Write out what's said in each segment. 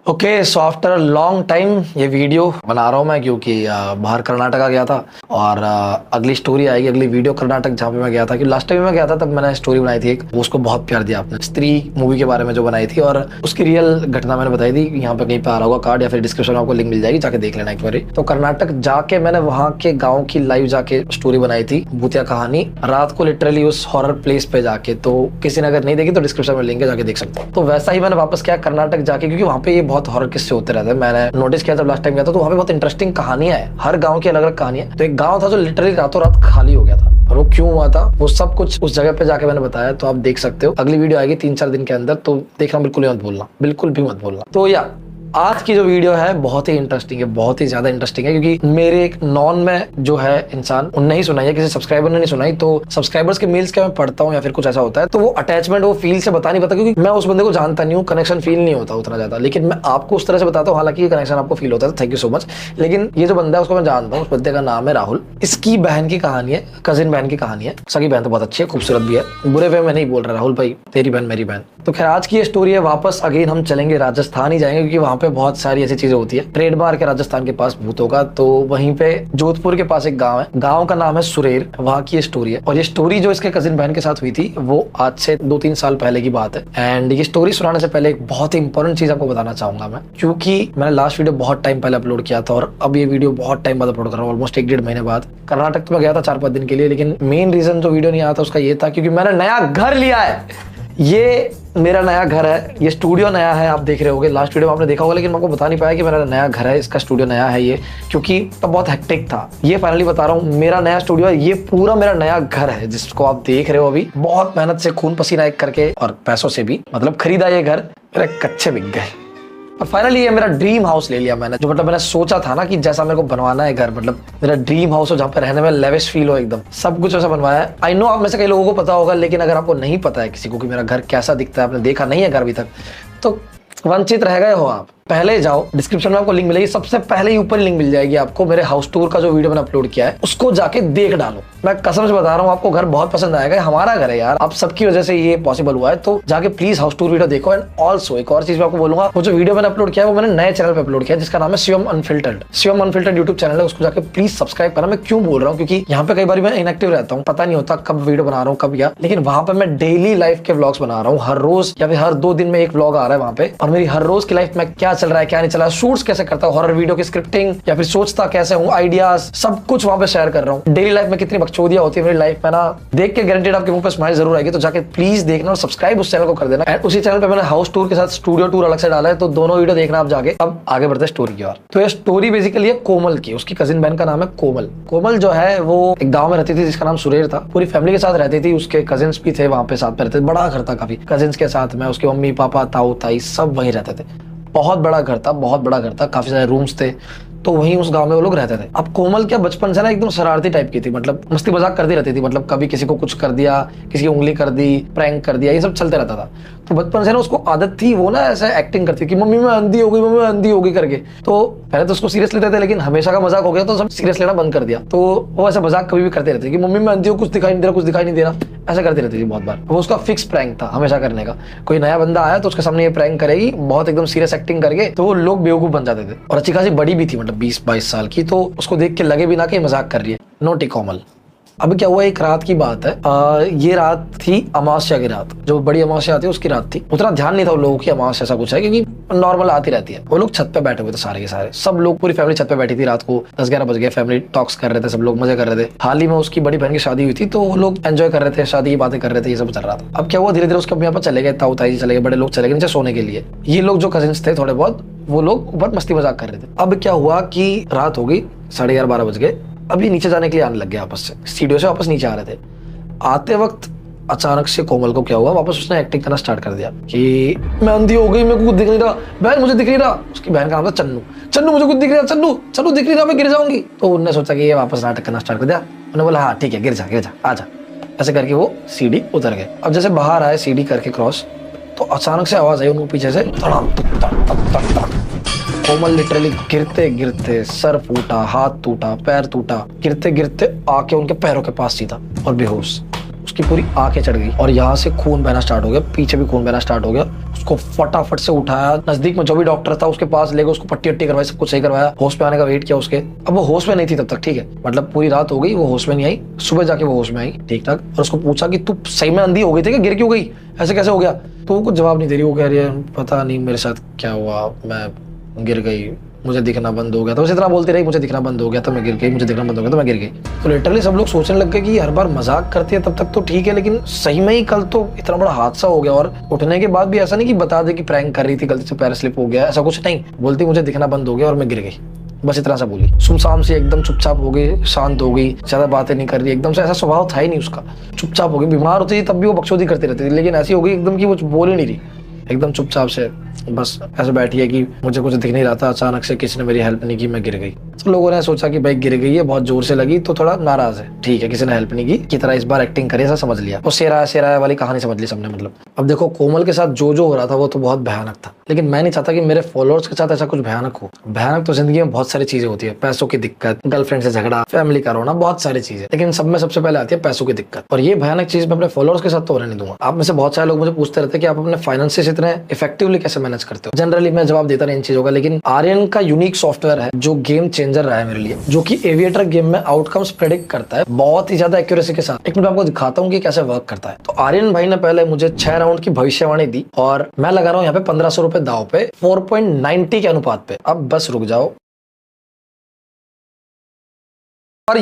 Okay, so after a long time ये video बना रहा हूँ मैं, क्योंकि बाहर कर्नाटका गया था और अगली स्टोरी आएगी, अगली वीडियो कर्नाटक जहाँ पे मैं गया था। कि लास्ट टाइम मैं गया था तब मैंने स्टोरी बनाई थी एक, उसको बहुत प्यार दिया आपने। स्त्री मूवी के बारे में जो बनाई थी और उसकी रियल घटना मैंने बताई थी। यहाँ पे कहीं पे आ रहा होगा कार्ड या फिर डिस्क्रिप्शन में आपको लिंक मिल जाएगी, जाके देख लेना एक बार। तो कर्नाटक जाके मैंने वहाँ के गाँव की लाइव जाके स्टोरी बनाई थी, भूतिया कहानी, रात को लिटरली उस हॉरर प्लेस पे जाके। तो किसी ने अगर नहीं देखी तो डिस्क्रिप्शन में लिंक है, जाके देख सकते हो। तो वैसा ही मैंने वापस किया कर्नाटक जाके, क्योंकि वहाँ पे ये बहुत हॉरर किस्से होते रहते हैं। मैंने नोटिस किया जब लास्ट टाइम गया था, तो वहाँ पे बहुत इंटरेस्टिंग कहानियां है, हर गांव की अलग अलग कहानियां। तो एक गांव था जो लिटरली रातों रात खाली हो गया था, और वो क्यों हुआ था वो सब कुछ उस जगह पे जाके मैंने बताया। तो आप देख सकते हो, अगली वीडियो आएगी 3-4 दिन के अंदर, तो देखना बिल्कुल मत भूलना, बिल्कुल भी मत भूलना। तो या आज की जो वीडियो है बहुत ही इंटरेस्टिंग है, बहुत ही ज्यादा इंटरेस्टिंग है, क्योंकि मेरे एक नॉन में जो है इंसान, उनने ही सुनाई है, किसी सब्सक्राइबर ने नहीं सुनाई। तो सब्सक्राइबर्स के मेल्स क्या मैं पढ़ता हूँ या फिर कुछ ऐसा होता है, तो वो अटैचमेंट वो फील से बता नहीं पाता, क्योंकि मैं उस बंदे को जानता नहीं हूँ, कनेक्शन फील नहीं होता उतना ज्यादा। लेकिन मैं आपको उस तरह से बताता हूँ, हालांकि कनेक्शन आपको फील होता है, थैंक यू सो मच। लेकिन ये जो बंदा है उसको मैं जानता हूँ, उस बंदे का नाम है राहुल। इसकी बहन की कहानी है, कजिन बहन की कहानी है। सगी बहन तो बहुत अच्छी है, खूबसूरत भी है, बुरे वे में नहीं बोल रहा राहुल भाई, तेरी बहन मेरी बहन। तो खैर आज की ये स्टोरी है। वापस अगेन हम चलेंगे राजस्थान ही जाएंगे, क्योंकि वहां पे बहुत सारी ऐसी चीजें होती है। ट्रेडमार्क है राजस्थान के पास भूतों का। तो वहीं पे जोधपुर के पास एक गांव है, गांव का नाम है सुरेर, वहां की ये स्टोरी है। और ये स्टोरी जो इसके कजिन बहन के साथ हुई थी वो आज से 2-3 साल पहले की बात है। एंड ये स्टोरी सुनाने से पहले एक बहुत ही इंपॉर्टेंट चीज आपको बताना चाहूंगा मैं, क्योंकि मैंने लास्ट वीडियो बहुत टाइम पहले अपलोड किया था और अब ये वीडियो बहुत टाइम बाद अपलोड कर रहा हूँ, ऑलमोस्ट 1-1.5 महीने बाद। कर्नाटक तो मैं गया था 4-5 दिन के लिए, लेकिन मेन रीजन जो वीडियो नहीं आया था उसका ये था क्योंकि मैंने नया घर लिया है। ये मेरा नया घर है, ये स्टूडियो नया है, आप देख रहे होगे, लास्ट वीडियो में आपने देखा होगा, लेकिन मैं आपको बता नहीं पाया कि मेरा नया घर है, इसका स्टूडियो नया है ये, क्योंकि तब बहुत हेक्टिक था। ये फाइनली बता रहा हूँ, मेरा नया स्टूडियो है, ये पूरा मेरा नया घर है जिसको आप देख रहे हो अभी। बहुत मेहनत से, खून पसीना एक करके और पैसों से भी, मतलब खरीदा ये घर, मेरे कच्चे बिक गए और फाइनली ये मेरा ड्रीम हाउस ले लिया मैंने। जो मतलब मैंने सोचा था ना कि जैसा मेरे को बनवाना है घर, मतलब मेरा ड्रीम हाउस हो जहाँ पे रहने में लेविश फील हो, एकदम सब कुछ ऐसा बनवाया है। आई नो आप में से कई लोगों को पता होगा, लेकिन अगर आपको नहीं पता है किसी को कि मेरा घर कैसा दिखता है, आपने देखा नहीं है घर अभी तक, तो वंचित रह गए हो आप। पहले जाओ, डिस्क्रिप्शन में आपको लिंक मिलेगी, सबसे पहले ही ऊपर लिंक मिल जाएगी आपको, मेरे हाउस टूर का जो वीडियो मैंने अपलोड किया है उसको जाके देख डालो। मैं कसम से बता रहा हूँ, आपको घर बहुत पसंद आएगा। हमारा घर है यार, आप सबकी वजह से ये पॉसिबल हुआ है, तो जाके प्लीज हाउस टूर वीडियो देखो। एंड ऑल्सो एक और चीज मैं आपको बोलूंगा, वो जो वीडियो मैंने अपलोड किया है वो मैंने नए चैनल पे अपलोड किया है, जिसका नाम है Shivam unfiltered. Shivam unfiltered YouTube channel है, उसको जाके प्लीज सब्सक्राइब करना। मैं क्यों बोल रहा हूँ, क्योंकि यहाँ पे कई बार मैं इनएक्टिव रहता हूँ, पता नहीं होता कब वीडियो बना रहा हूँ कब, या लेकिन वहां पे मैं डेली लाइफ के व्लॉग्स बना रहा हूँ, हर रोज या फिर हर 2 दिन में एक व्लॉग आ रहा है वहां पे। और मेरी हर रोज की लाइफ में क्या चल रहा है क्या नहीं चल रहा है, शूट्स कैसे करता हूँ, हॉरर वीडियो की स्क्रिप्टिंग या फिर सोचता कैसे हूँ, आइडियाज सब कुछ वहां पे शेयर कर रहा हूँ। डेली लाइफ में कितनी बकचोदियां होती है मेरी लाइफ में ना, देख के गारंटेड आपके मुंह पे स्माइल जरूर आएगी। तो जाके प्लीज देखना और सब्सक्राइब उस चैनल को कर देना। एंड उसी चैनल पे मैंने हाउस टूर के साथ स्टूडियो टूर अलग से डाला है, तो दोनों वीडियो देखना आप जाके। अब आगे बढ़ते हैं स्टोरी की ओर। तो ये स्टोरी बेसिकली है कोमल की, उसकी कजिन बहन का नाम है कोमल। कोमल जो है वो एक गांव में रहती थी जिसका नाम सुरेर था, पूरी फैमिली के साथ रहती थी, उसके कजिन्स भी थे वहां पे साथ में रहते थे। बड़ा घर था काफी, कजिन्स के साथ में उसके मम्मी पापा ताऊ ताई सब वहीं रहते थे। बहुत बड़ा घर था, बहुत बड़ा घर था, काफी सारे रूम्स थे, तो वहीं उस गांव में वो लोग रहते थे। अब कोमल क्या बचपन से ना एकदम शरारती टाइप की थी, मतलब मस्ती मजाक करती रहती थी, मतलब कभी किसी को कुछ कर दिया, किसी की उंगली कर दी, प्रैंक कर दिया, ये सब चलते रहता था। तो बचपन से ना उसको आदत थी, वो ना ऐसे एक्टिंग करती कि मम्मी मैं अंधी हो गई, मम्मी मैं अंधी हो गई करके। तो पहले तो उसको सीरियस लेते थे, लेकिन हमेशा का मजाक हो गया तो सब सीरियस लेना बंद कर दिया। तो वो ऐसा मजाक कभी भी करते रहते कि मम्मी मैं अंधी हूँ, कुछ दिखाई नहीं दे रहा, कुछ दिखाई नहीं दे रहा, ऐसा करती रहती थी बहुत बार। वो उसका फिक्स प्रैंक था हमेशा करने का। कोई नया बंदा आया तो उसके सामने ये प्रैंक करेगी, बहुत एकदम सीरियस एक्टिंग करके, तो वो लोग बेवकूफ बन जाते थे। और अच्छी खासी बड़ी भी थी, मतलब 20-22 साल की, तो उसको देख के लगे भी ना कि मजाक कर रही है। नोटी कोमल। अब क्या हुआ, एक रात की बात है, ये रात थी अमावस्या की रात, जो बड़ी अमावस्या आती है उसकी रात थी। उतना ध्यान नहीं था उन लोगों की अमावस्या ऐसा कुछ है, क्योंकि नॉर्मल आती रहती है। वो लोग छत पे बैठे हुए थे सारे के सारे, सब लोग, पूरी फैमिली छत पे बैठी थी। रात को 10-11 बज गए, फैमिली टॉक्स कर रहे थे, सब लोग मजे कर रहे थे। हाल ही में उसकी बड़ी बहन की शादी हुई थी, तो वो लोग एंजॉय कर रहे थे, शादी की बातें कर रहे थे, ये सब चल रहा था। अब क्या हुआ, धीरे धीरे उसके यहाँ पर चले गए, ताऊ ताई चले गए, बड़े लोग चले गए नीचे सोने के लिए। ये लोग जो कजिन्स थे थोड़े बहुत, वो लोग ऊपर मस्ती मजाक कर रहे थे। अब क्या हुआ कि रात हो गई, 11:30-12 बज गए। अभी नीचे जाने के लिए आने लग गया, आपस से सीढ़ियों से वापस नीचे आ रहे थे। आते वक्त अचानक से कोमल को क्या हुआ, वापस उसने एक्टिंग करना स्टार्ट कर दिया कि मैं अंधी हो गई, मेरे को कुछ दिख नहीं रहा, बहन मुझे दिख नहीं रहा। उसकी बहन का नाम था चन्नू। चन्नू मुझे कुछ दिख रहा, चन्नू चन्नू दिख नहीं रहा, मैं गिर जाऊंगी। तो उन्होंने सोचा कि ये वापस नाटक करना स्टार्ट कर दिया। उन्होंने बोला हाँ ठीक है, गिर जा आ जा। ऐसे करके वो सीढ़ी उतर गए। अब जैसे बाहर आए सीढ़ी करके क्रॉस, तो अचानक से आवाज आई उनको पीछे से, कोमल लिटरली गिरते गिरते सर फूटा, हाथ टूटा, पैर टूटा, गिरते गिरते आके उनके पैरों के पास सीधा और बेहोश। उसकी पूरी आंखें चढ़ गई और यहाँ से खून बहना स्टार्ट हो गया, पीछे भी खून बहना स्टार्ट हो गया। उसको फटाफट से उठाया, नजदीक में जो भी डॉक्टर था उसके पास ले गए, उसको पट्टी वट्टी करवाई, सब कुछ सही करवाया, होश में आने का वेट किया उसके। अब वो होश में नहीं थी तब तक, ठीक है, मतलब पूरी रात हो गई वो होश में नहीं आई, सुबह जाके वो होश में आई ठीक ठाक। और उसको पूछा कि तू सही में अंधी हो गई थी कि गिर क्यों गई, ऐसे कैसे हो गया? तो वो कुछ जवाब नहीं दे रही। वो कह रही है पता नहीं मेरे साथ क्या हुआ, मैं गिर गई, मुझे दिखना बंद हो गया। तो उसी तरह बोलती रही, मुझे दिखना बंद हो गया तो मैं गिर गई, मुझे दिखना बंद हो गया तो मैं गिर गई। तो लिटरली सब लोग सोचने लग गए कि हर बार मजाक करती है तब तक तो ठीक है, लेकिन सही में ही कल तो इतना बड़ा हादसा हो गया। और उठने के बाद भी ऐसा नहीं कि बता दे कि प्रैंक कर रही थी, गलती से पैर स्लिप हो गया, ऐसा कुछ नहीं। बोलती मुझे दिखना बंद हो गया और मैं गिर गई, बस इतना सा बोली। सुमसाम से एकदम चुपचाप हो गई, शांत हो गई, ज्यादा बातें नहीं कर रही, एकदम से ऐसा स्वभाव था ही नहीं उसका, चुपचाप हो गई। बीमार होती थी तब भी वो बकचोदी करती रहती थी, लेकिन ऐसी हो गई एकदम कि वो बोल ही नहीं रही, एकदम चुपचाप से बस ऐसे बैठी है कि मुझे कुछ दिख नहीं रहा था, अचानक से किसी ने मेरी हेल्प नहीं की, मैं गिर गई। तो लोगों ने सोचा कि भाई गिर गई है, बहुत जोर से लगी तो थोड़ा नाराज है, ठीक है, किसी ने हेल्प नहीं की तरह इस बार एक्टिंग करी, ऐसा समझ लिया। वो सेराया वाली कहानी समझ ली सबने। मतलब अब देखो कोमल के साथ जो हो रहा था वो तो बहुत भयानक था, लेकिन मैं नहीं चाहता कि मेरे फॉलोअर्स के साथ ऐसा कुछ भयानक हो। भयानक तो जिंदगी में बहुत सारी चीजें होती है, पैसों की दिक्कत, गर्लफ्रेंड से झगड़ा, फैमिली का रोना, बहुत सारी चीजें, लेकिन सब में सबसे पहले आती है पैसों की दिक्कत। और ये भयानक चीज मैं अपने फॉलोअर्स के साथ तो होने नहीं दूंगा। आप में से बहुत सारे लोग मुझे पूछते रहते हैं कि आप अपने फाइनेंसेस इतने इफेक्टिवली कैसे मैनेज करते हो। जनरली मैं जवाब देता नहीं इन चीजों का, लेकिन आर्यन का यूनिक सॉफ्टवेयर है जो गेम चेंजर रहा है मेरे लिए, जो कि एविएटर गेम में आउटकम्स प्रेडिक्ट करता है बहुत ही ज्यादा एक्यूरेसी के साथ। एक मिनट आपको दिखाता हूँ कि कैसे वर्क करता है। तो आर्यन भाई ने पहले मुझे 6 राउंड की भविष्यवाणी दी और मैं लगा रहा हूँ यहाँ पे 1500 रुपए दाव पे 4.90 के अनुपात पे। अब बस रुक जाओ और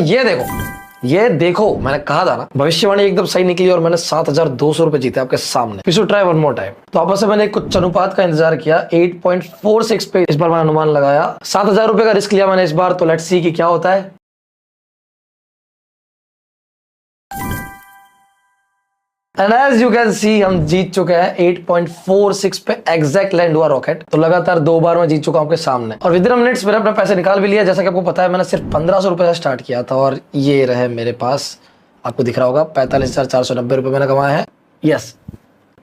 ये देखो मैंने कहा था ना, भविष्यवाणी एकदम सही निकली और मैंने 7,200 रुपए जीते आपके सामने। फिर to try one more time. तो आपस में मैंने कुछ अनुपात का इंतजार किया, 8.46 पे इस बार मैंने अनुमान लगाया, 7,000 रुपए का रिस्क लिया मैंने इस बार। तो लेट्स सी कि क्या होता है। And as you can see, हम जीत चुके हैं 8.46 पे एग्जैक्ट लैंड हुआ रॉकेट। तो लगातार 2 बार मैं जीत चुका हूं आपके सामने और विद इन मिनट्स मैंने अपना पैसे निकाल भी लिया। जैसा कि आपको पता है मैंने सिर्फ 1500 रुपए से स्टार्ट किया था और ये रहे मेरे पास, आपको दिख रहा होगा 45,490 रुपए मैंने कमाए हैं। Yes,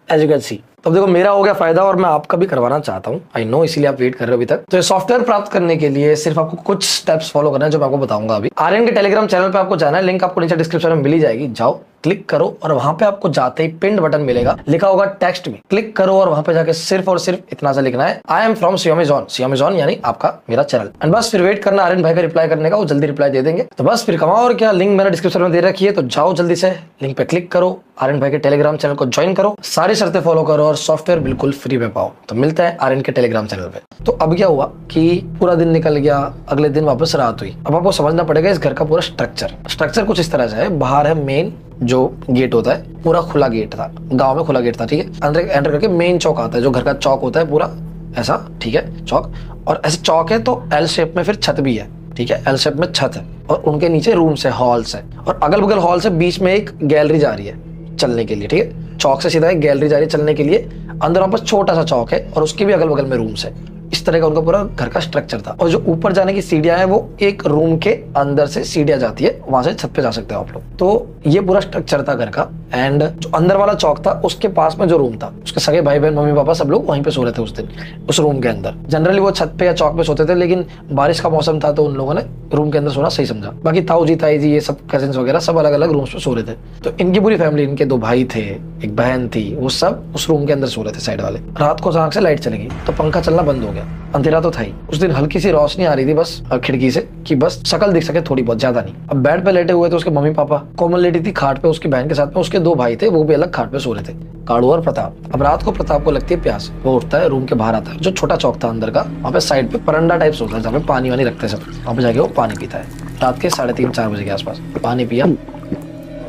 as you can see. तो देखो मेरा हो गया फायदा और मैं आपका भी करवाना चाहता हूँ, आई नो, इसीलिए आप वेट कर रहे हो अभी तक। तो ये सॉफ्टवेयर प्राप्त करने के लिए सिर्फ आपको कुछ स्टेप्स फॉलो करना है जो मैं आपको बताऊंगा अभी। आर्यन के टेलीग्राम चैनल पे आपको जाना है, लिंक आपको नीचे डिस्क्रिप्शन में मिल ही जाएगी, जाओ क्लिक करो और वहां पे आपको जाते ही पिन्ड बटन मिलेगा, लिखा होगा टेक्स्ट में, क्लिक करो और वहां पे जाके सिर्फ और सिर्फ इतना सा लिखना है, आई एम फ्रॉम Xiaomi यानी आपका मेरा चैनल। एंड बस फिर वेट करना आर्यन भाई का रिप्लाई करने का, वो जल्दी रिप्लाई दे देंगे। तो बस फिर कमाओ और क्या, लिंक मैंने डिस्क्रिप्शन में दे रखी है, तो जाओ जल्दी से लिंक पे क्लिक करो, आर्यन भाई के टेलीग्राम चैनल को ज्वाइन करो, सारी शर्तें फॉलो करो और सॉफ्टवेयर बिल्कुल फ्री में पाओ। तो मिलता है आर्यन के टेलीग्राम चैनल पे। तो अब क्या हुआ कि पूरा दिन निकल गया, अगले दिन वापस रात हुई। अब आपको समझना पड़ेगा इस घर का पूरा स्ट्रक्चर कुछ इस तरह से है। बाहर है मेन जो गेट होता है, पूरा खुला गेट था, गांव में खुला गेट था, ठीक है। अंदर एंटर करके मेन चौक आता है, जो घर का चौक होता है पूरा ऐसा, ठीक है, चौक। और ऐसे चौक है तो एल शेप में फिर छत भी है, ठीक है, एल शेप में छत है और उनके नीचे रूम्स है, हॉल्स है और अगल बगल हॉल से बीच में एक गैलरी जा रही है चलने के लिए, ठीक है। चौक से सीधा एक गैलरी जा रही है चलने के लिए, अंदर वापस छोटा सा चौक है और उसके भी अगल बगल में रूम्स है। इस तरह का उनका पूरा घर का स्ट्रक्चर था। और जो ऊपर जाने की सीढ़ियां हैं वो एक रूम के अंदर से सीढ़ियां जाती है, वहां से छत पे जा सकते हो आप लोग। तो ये पूरा स्ट्रक्चर था घर का। एंड जो अंदर वाला चौक था उसके पास में जो रूम था, उसके सगे भाई बहन मम्मी पापा सब लोग वहीं पे सो रहे थे उस दिन, उस रूम के अंदर। जनरली वो छत पे या चौक पे सोते थे, लेकिन बारिश का मौसम था तो उन लोगों ने रूम के अंदर सोना सही समझा। बाकी ताऊ जी ताई जी ये सब कजिन्स वगैरह सब अलग अलग रूम्स पे सो रहे थे। तो इनकी पूरी फैमिली, इनके 2 भाई थे, एक बहन थी, वो सब उस रूम के अंदर सो रहे थे साइड वाले। रात को अचानक से लाइट चली गई तो पंखा चलना बंद हो गया। अंधेरा तो था ही, उस दिन हल्की सी रोशनी आ रही थी बस खिड़की से कि बस शक्ल दिख सके थोड़ी बहुत, ज्यादा नहीं। अब बेड पे लेटे हुए थे उसके मम्मी पापा, कोमल लेटी थी खाट पे उसकी बहन के साथ में, उसके 2 भाई थे वो भी अलग खाट पे सो रहे थे, काड़ू और प्रताप। अब रात को प्रताप को लगती है प्यास, वो उठता है, रूम के बाहर आता है, जो छोटा चौक था अंदर का, वहाँ पे साइड पे परंडा टाइप होता है जहाँ पे पानी वानी रखते हैं सब, वहाँ पे जाके वो पानी पीता है। रात के 3:30-4 बजे के आसपास पानी पिया,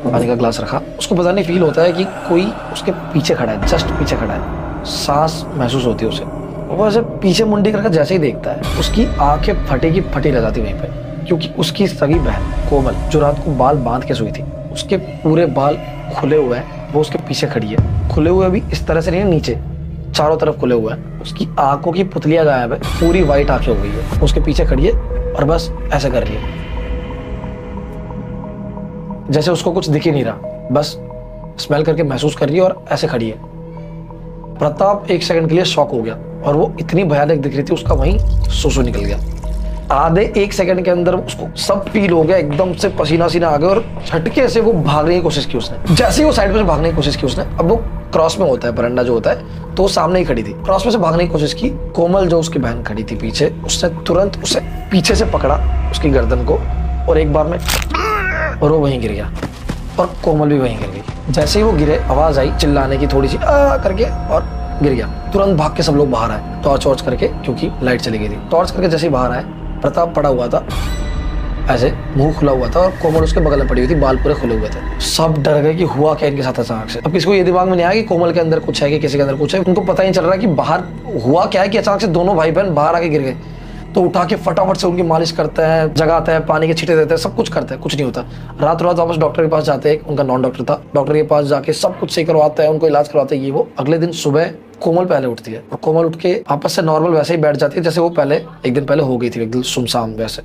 पानी का ग्लास रखा, उसको पता नहीं फील होता है कि कोई उसके पीछे खड़ा है, जस्ट पीछे खड़ा है, सांस महसूस होती है उसे। वो ऐसे पीछे मुंडी करके जैसे ही देखता है उसकी आंखें फटी की फटी रह जाती वहीं पे, क्योंकि उसकी सगी बहन कोमल जो रात को बाल बांध के सोई थी, उसके पूरे बाल खुले हुए हैं, वो उसके पीछे खड़ी है। खुले हुए भी इस तरह से नहीं है, नीचे चारों तरफ खुले हुए हैं, उसकी आंखों की पुतलियां गायब है, पूरी वाइट आंखें हो गई है, उसके पीछे खड़ी है और बस ऐसे कर रही है जैसे उसको कुछ दिख ही नहीं रहा, बस स्मेल करके महसूस कर रही है और ऐसे खड़ी है। प्रताप 1 सेकंड के लिए शॉक हो गया और वो इतनी भयानक दिख रही थी, उसका वहीं सुसु निकल गया। आधे 1 सेकंड के अंदर उसको सब फील हो गया, एकदम से पसीना सीना आ गया और झटके से वो भागने की कोशिश की उसने। जैसे ही वो साइड पे से भागने की कोशिश की उसने, अब वो क्रॉस में होता है बरंडा जो होता है, तो सामने ही खड़ी थी, क्रॉस में से भागने की कोशिश की। कोमल जो उसकी बहन खड़ी थी पीछे, उसने तुरंत उसे पीछे से पकड़ा उसकी गर्दन को और एक बार में, और वो वहीं गिर गया और कोमल भी वहीं गिर गई। जैसे ही वो गिरे आवाज आई चिल्लाने की थोड़ी सी करके और गिर गया। तुरंत भाग के सब लोग बाहर आए टॉर्च वॉर्च करके, क्योंकि लाइट चली गई थी। टॉर्च करके जैसे ही बाहर आए, प्रताप पड़ा हुआ था ऐसे, मुंह खुला हुआ था और कोमल उसके बगल में पड़ी हुई थी, बाल पूरे खुले हुए थे। सब डर गए कि हुआ क्या इनके साथ अचानक से। अब किसी को ये दिमाग में नहीं आया कि कोमल के अंदर कुछ है कि किसी के अंदर कुछ है, उनको पता ही चल रहा है कि बाहर हुआ क्या है कि अचानक से दोनों भाई बहन बाहर आके गिर गए। तो उठा के फटाफट से उनकी मालिश करते हैं, जगाते हैं, पानी के छींटे देते हैं, सब कुछ करते हैं, कुछ नहीं होता। रात वापस डॉक्टर के पास जाते हैं, उनका नॉन डॉक्टर था, डॉक्टर के पास जाके सब कुछ सही करवाते हैं, उनको इलाज करवाते हैं ये वो। अगले दिन सुबह कोमल पहले उठती है और कोमल उठ के आपस से नॉर्मल वैसे ही बैठ जाती है जैसे वो पहले एक दिन पहले हो गई थी, एकदम सुमसाम वैसे।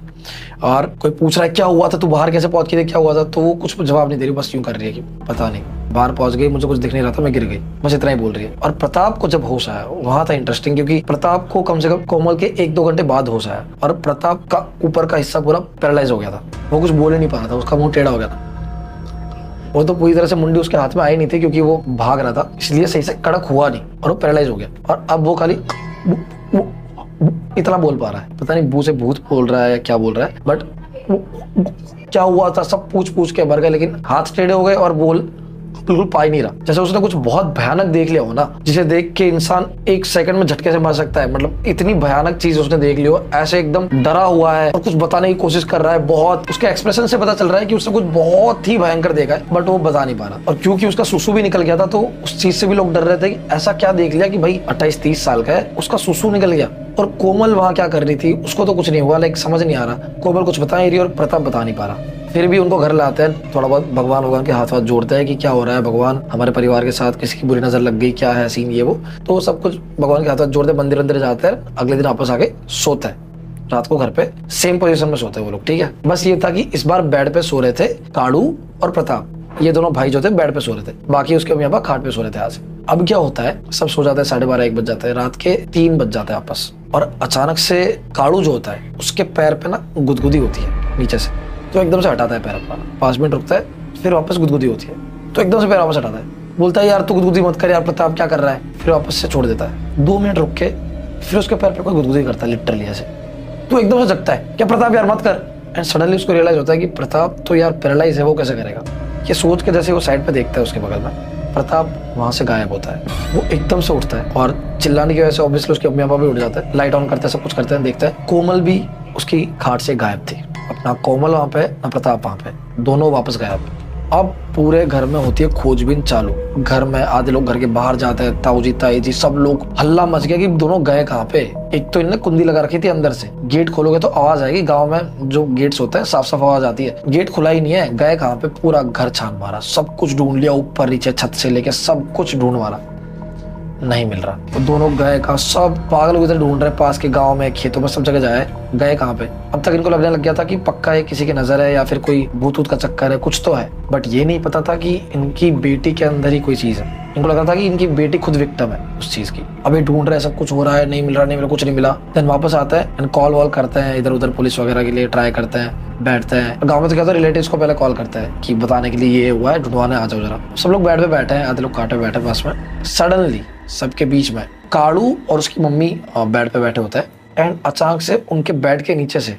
और कोई पूछ रहा है क्या हुआ था, तू बाहर कैसे पहुंच गई थी, क्या हुआ था, तो वो कुछ जवाब नहीं दे रही, बस यूं कर रही है कि पता नहीं, बाहर पहुंच गई, मुझे कुछ दिख नहीं रहा था, मैं गिर गई, बस इतना ही बोल रही है। और प्रताप को जब होश आया वहां था इंटरेस्टिंग, क्योंकि प्रताप को कम से कम कोमल के 1-2 घंटे बाद होश आया और प्रताप का ऊपर का हिस्सा पूरा पैरालाइज हो गया था, वो कुछ बोल ही नहीं पा रहा था, उसका मुंह टेढ़ा हो गया था। वो तो पूरी तरह से मुंडी उसके हाथ में आई नहीं थी क्योंकि वो भाग रहा था, इसलिए सही से कड़क हुआ नहीं और वो पैरालाइज हो गया। और अब वो खाली इतना बोल पा रहा है, पता नहीं बू से भूत बोल रहा है या क्या बोल रहा है, बट क्या हुआ था सब पूछ के भर गए, लेकिन हाथ टेढ़े हो गए और बोल बिल्कुल पा ही नहीं रहा। जैसे उसने कुछ बहुत भयानक देख लिया हो ना, जिसे देख के इंसान 1 सेकंड में झटके से मर सकता है, मतलब इतनी भयानक चीज उसने देख ली हो, ऐसे एकदम डरा हुआ है और कुछ बताने की कोशिश कर रहा है बहुत। उसके एक्सप्रेशन से पता चल रहा है कि उसने कुछ बहुत ही भयंकर देखा है, बट वो बता नहीं पा रहा। और क्योंकि उसका सुसु भी निकल गया था, तो उस चीज से भी लोग डर रहे थे कि ऐसा क्या देख लिया कि भाई 28-30 साल का है, उसका सुसु निकल गया। और कोमल वहां क्या कर रही थी, उसको तो कुछ नहीं हुआ, लेकिन समझ नहीं आ रहा, कोमल कुछ बता नहीं रही और प्रताप बता नहीं पा रहा। फिर भी उनको घर लाते हैं, थोड़ा बहुत भगवान के हाथ जोड़ते हैं कि क्या हो रहा है भगवान, हमारे परिवार के साथ किसी की बुरी नजर लग गई, क्या है सीन ये वो। तो सब कुछ भगवान के हाथ जोड़ते, मंदिर अंदर जाते हैं, अगले दिन वापस आके सोते हैं रात को घर पे, सेम पोजीशन में सोते हैं वो लोग, ठीक है। बस ये था कि इस बार बेड पे सो रहे थे काड़ू और प्रताप, ये दोनों भाई जो थे बेड पे सो रहे थे, बाकी उसके यहाँ खाट पे सो रहे थे आज। अब क्या होता है, सब सो जाते हैं, 12:30-1 बज जाते हैं, रात के 3 बज जाते हैं आपस। और अचानक से काड़ू जो होता है उसके पैर पे ना गुदगुदी होती है नीचे से, तो एकदम से हटाता है पैर अपना, 5 मिनट रुकता है, फिर वापस गुदगुदी होती है, तो एकदम से पैर वापस हटाता है, बोलता है यार तू गुदगुदी मत कर यार प्रताप, क्या कर रहा है, फिर वापस से छोड़ देता है। 2 मिनट रुक के फिर उसके पैर पे कोई गुदगुदी करता है लिटरली ऐसे, तो एकदम से जगता है, क्या प्रताप यार मत कर। एंड सडनली उसको रियलाइज होता है कि प्रताप तो यार पैरालाइज है, वो कैसे करेगा। ये सोच के जैसे वो साइड पे देखता है उसके बगल में, प्रताप वहां से गायब होता है। वो एकदम से उठता है और चिल्लाने की वजह से ऑब्वियसली उसके अम्मी पापा भी उठ जाते हैं, लाइट ऑन करते हैं, सब कुछ करते हैं, देखते हैं कोमल भी उसकी खाट से गायब थी। अपना कोमल वहां पे ना प्रताप वहां पे, दोनों वापस गायब। अब पूरे घर में होती है खोजबीन चालू, घर में आधे लोग घर के बाहर जाते हैं, ताऊ जी ताई जी सब लोग, हल्ला मच गया कि दोनों गए कहाँ पे। एक तो इन्होंने कुंडी लगा रखी थी अंदर से, गेट खोलोगे तो आवाज आएगी, गांव में जो गेट्स होते हैं साफ आवाज आती है, गेट खुला ही नहीं है, गए कहाँ पे। पूरा घर छान मारा, सब कुछ ढूंढ लिया, ऊपर नीचे छत से लेके सब कुछ ढूंढ मारा, नहीं मिल रहा। तो दोनों गए कहाँ, सब पागल इधर ढूंढ रहे, पास के गांव में खेतों में सब जगह जाए, गए कहाँ पे। अब तक इनको लगने लग गया था कि पक्का है किसी की नजर है या फिर कोई भूत का चक्कर है, कुछ तो है, बट ये नहीं पता था कि इनकी बेटी के अंदर ही कोई चीज है। इनको लगा था कि इनकी बेटी खुद विक्टिम है उस चीज की। अभी ढूंढ रहे, सब कुछ हो रहा है, नहीं मिल रहा, कुछ नहीं मिला। देन वापस आता है एंड कॉल वॉल करते हैं इधर उधर, पुलिस वगैरह के लिए ट्राई करते हैं, बैठते हैं। गांव में तो क्या होता है, रिलेटिव्स को पहले कॉल करते हैं कि बताने के लिए ये हुआ है, ढूंढवाने आ जाओ जरा। सब लोग बेड पे बैठे हैं, आधे लोग कांटे बैठे पास में। सडनली सबके बीच में काड़ू और उसकी मम्मी बेड पे बैठे होते हैं एंड अचानक से उनके बेड के नीचे से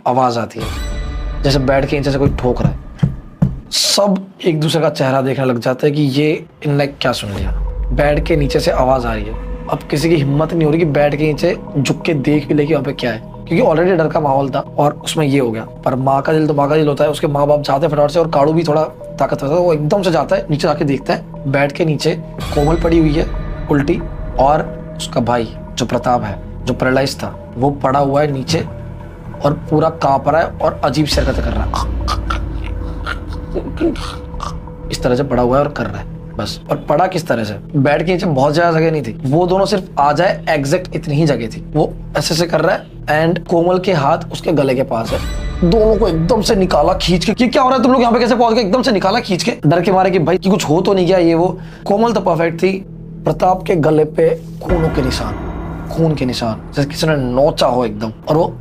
आवाज आती है जैसे बेड के नीचे से कोई ठोक रहा है। सब एक दूसरे का चेहरा देखने लग जाते हैं कि ये इनने क्या सुन लिया। बेड के नीचे से आवाज आ रही है, अब किसी की हिम्मत नहीं हो रही कि बेड के नीचे झुक के देख भी ले कि वहाँ पे क्या है, क्योंकि ऑलरेडी डर का माहौल था और उसमें ये हो गया। पर माँ का दिल तो माँ का दिल होता है, उसके माँ बाप जाते हैं फटाफट से, और काड़ू भी थोड़ा ताकतवर था, वो एकदम से जाता है नीचे, जाके देखता है बेड के नीचे कोमल पड़ी हुई है उल्टी, और उसका भाई जो प्रताप है जो पैरालाइज था वो पड़ा हुआ है नीचे और पूरा कांप रहा है और अजीब सी हरकतें कर रहा है, इस तरह से पड़ा हुआ है और कर रहा है बस। और पड़ा किस तरह से, बेड के नीचे बहुत ज्यादा जगह नहीं थी, वो दोनों सिर्फ आ जाए एग्जैक्ट इतनी ही जगह थी। वो ऐसे कर रहा है एंड कोमल के हाथ उसके गले के पास है, दोनों को एकदम से निकाला खींच के, कि क्या हो रहा है तुम लोग यहाँ पे कैसे पहुंच गए, एकदम से निकाला खींच के, डर के मारे कि भाई कि कुछ हो तो नहीं गया ये वो। कोमल तो परफेक्ट थी, प्रताप के गले पे खूनों के निशान, खून के निशान, जैसे किसी ने नोचा हो एकदम, और वो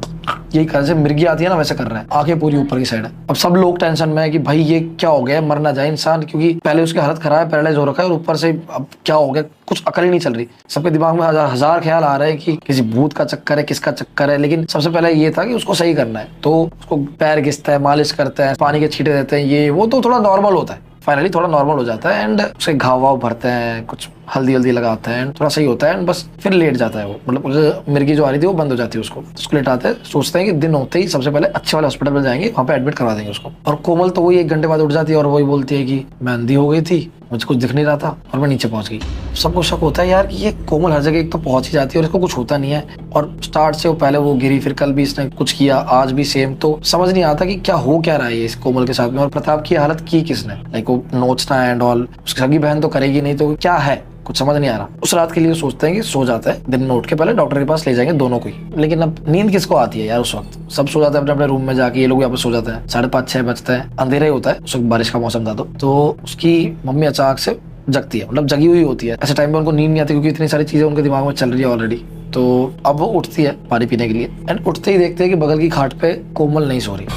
यही कर, जैसे मिर्गी आती है ना वैसे कर रहा है, आंखें पूरी ऊपर की साइड है। अब सब लोग टेंशन में है कि भाई ये क्या हो गया, मर ना जाए इंसान, क्योंकि पहले उसकी हालत खराब है, पैरालाइज हो रखा है, और ऊपर से अब क्या हो गया, कुछ अकल ही नहीं चल रही। सबके दिमाग में हजार ख्याल आ रहे हैं कि किसी भूत का चक्कर है, किसका चक्कर है। लेकिन सबसे पहले ये था कि उसको सही करना है, तो उसको पैर घिसता है, मालिश करते हैं, पानी के छींटे देते हैं, ये वो तो थोड़ा नॉर्मल होता है, फाइनली थोड़ा नॉर्मल हो जाता है। एंड उसके घाव वाव भरते हैं, कुछ हल्दी हल्दी लगाते हैं, थोड़ा सही होता है, एंड बस फिर लेट जाता है वो, मतलब मिर्गी जो आ रही थी वो बंद हो जाती है। उसको लेटाते हैं, सोचते हैं कि दिन होते ही सबसे पहले अच्छे वाले हॉस्पिटल में जाएंगे, वहाँ पे एडमिट करवा देंगे उसको। और कोमल तो वही 1 घंटे बाद उठ जाती है और वही बोलती है कि मैं अंधी हो गई थी, मुझे कुछ दिख नहीं रहा था और मैं नीचे पहुंच गई। सबको शक होता है यार कि ये कोमल हर जगह एक तो पहुंच ही जाती है और इसको कुछ होता नहीं है, और स्टार्ट से वो पहले वो गिरी, फिर कल भी इसने कुछ किया, आज भी सेम, तो समझ नहीं आता कि क्या हो क्या रहा है इस कोमल के साथ में। और प्रताप की हालत की किसने, लाइक वो नोचना एंड ऑल, उसकी सगी बहन तो करेगी नहीं, तो क्या है कुछ समझ नहीं आ रहा। उस रात के लिए सोचते हैं कि सो जाता है, दिन में उठ के पहले डॉक्टर के पास ले जाएंगे दोनों को ही। लेकिन अब नींद किसको आती है यार, उस वक्त सब सो जाते हैं अपने अपने रूम में जाके, ये लोग यहाँ पे सो जाते हैं, 5:30-6 बजते हैं, अंधेरा ही होता है उस वक्त, बारिश का मौसम था। तो उसकी मम्मी अचानक से जगती है, मतलब जगी हुई होती है, ऐसे टाइम पे उनको नींद नहीं आती क्योंकि इतनी सारी चीजें उनके दिमाग में चल रही है ऑलरेडी। तो अब वो उठती है पानी पीने के लिए, एंड उठते ही देखते हैं कि बगल की खाट पे कोमल नहीं सो रही।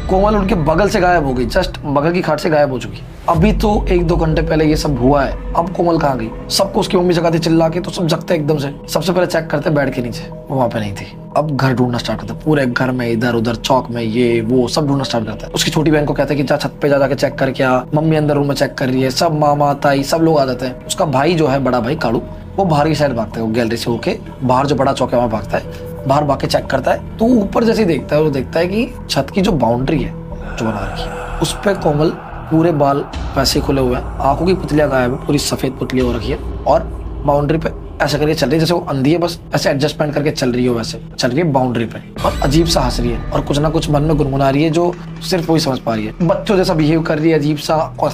कोमल उनके बगल से गायब हो गई, जस्ट बगल की खाट से गायब हो चुकी। अभी तो 1-2 घंटे पहले ये सब हुआ है, अब कोमल कहाँ गई। सबको उसकी मम्मी जगाती चिल्ला के, तो सब जगते एकदम से, सबसे पहले चेक करते बेड के नीचे, वो वहाँ पे नहीं थी। अब घर ढूंढना स्टार्ट करता है, पूरे घर में इधर उधर चौक में ये वो सब ढूंढना स्टार्ट करता है। उसकी छोटी बहन को कहता है कि जा छत पे जाके चेक कर, क्या मम्मी अंदर रूम में चेक कर रही है, सब मामा ताई सब लोग आ जाते हैं। उसका भाई जो है बड़ा भाई कालू, वो बाहर की साइड भागता है, वो गैलरी से होके बाहर जो बड़ा चौक है वहाँ भागता है, बाहर भाग के चेक करता है। तो ऊपर जैसे देखता है, वो देखता है कि छत की जो बाउंड्री है जो बना रखी है, उस पे कोमल पूरे बाल वैसे खुले हुए हैं, आंखों की पुतलियां गायब है, पूरी सफेद पुतली हो रखी है, और बाउंड्री पे ऐसा करके चल रही है जैसे वो अंधी है, बस ऐसे एडजस्टमेंट करके चल रही है, वैसे चल रही है बाउंड्री पे, और अजीब सा हंस रही है और कुछ ना कुछ मन में गुनगुना रही है जो सिर्फ वही समझ पा रही है। बच्चों जैसा बिहेव कर रही है, अजीब सा, और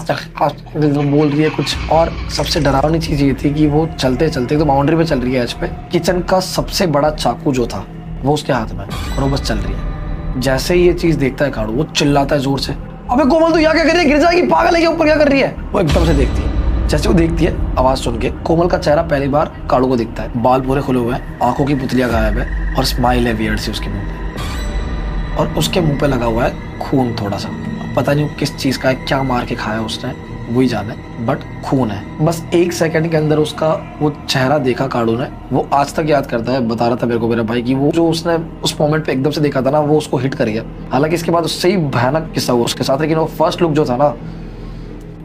बोल रही है कुछ। और सबसे डरावनी चीज ये थी कि वो चलते चलते तो बाउंड्री पे चल रही है एज पे, किचन का सबसे बड़ा चाकू जो था वो उसके हाथ में, और वो बस चल रही है। जैसे ही ये चीज देखता है काड़ू, वो चिल्लाता है जोर से, अबे कोमल तू यहाँ क्या कर रही है, गिर जाएगी, पागल है क्या, ऊपर क्या कर रही है। वो एकदम से देखती है, जैसे वो देखती है आवाज सुन के, कोमल का चेहरा पहली बार काड़ू को दिखता है, बाल पूरे खुले हुए हैं, आंखों की पुतलियां गायब है, और स्माइल है वियर्ड सी उसके मुंह पे, और उसके मुंह पे लगा हुआ है खून थोड़ा सा, पता नहीं किस चीज का है, क्या मार के खाया उसने वही जाने, बट खून है। बस 1 सेकंड के अंदर उसका वो चेहरा देखा काड़ू ने, वो आज तक याद करता है, बता रहा था मेरे को मेरा भाई कि वो जो उसने उस मोमेंट पे एकदम से देखा था ना, वो उसको हिट कर गया। हालांकि इसके बाद उससे ही भयानक किस्सा हुआ उसके साथ, लेकिन वो फर्स्ट लुक जो था ना,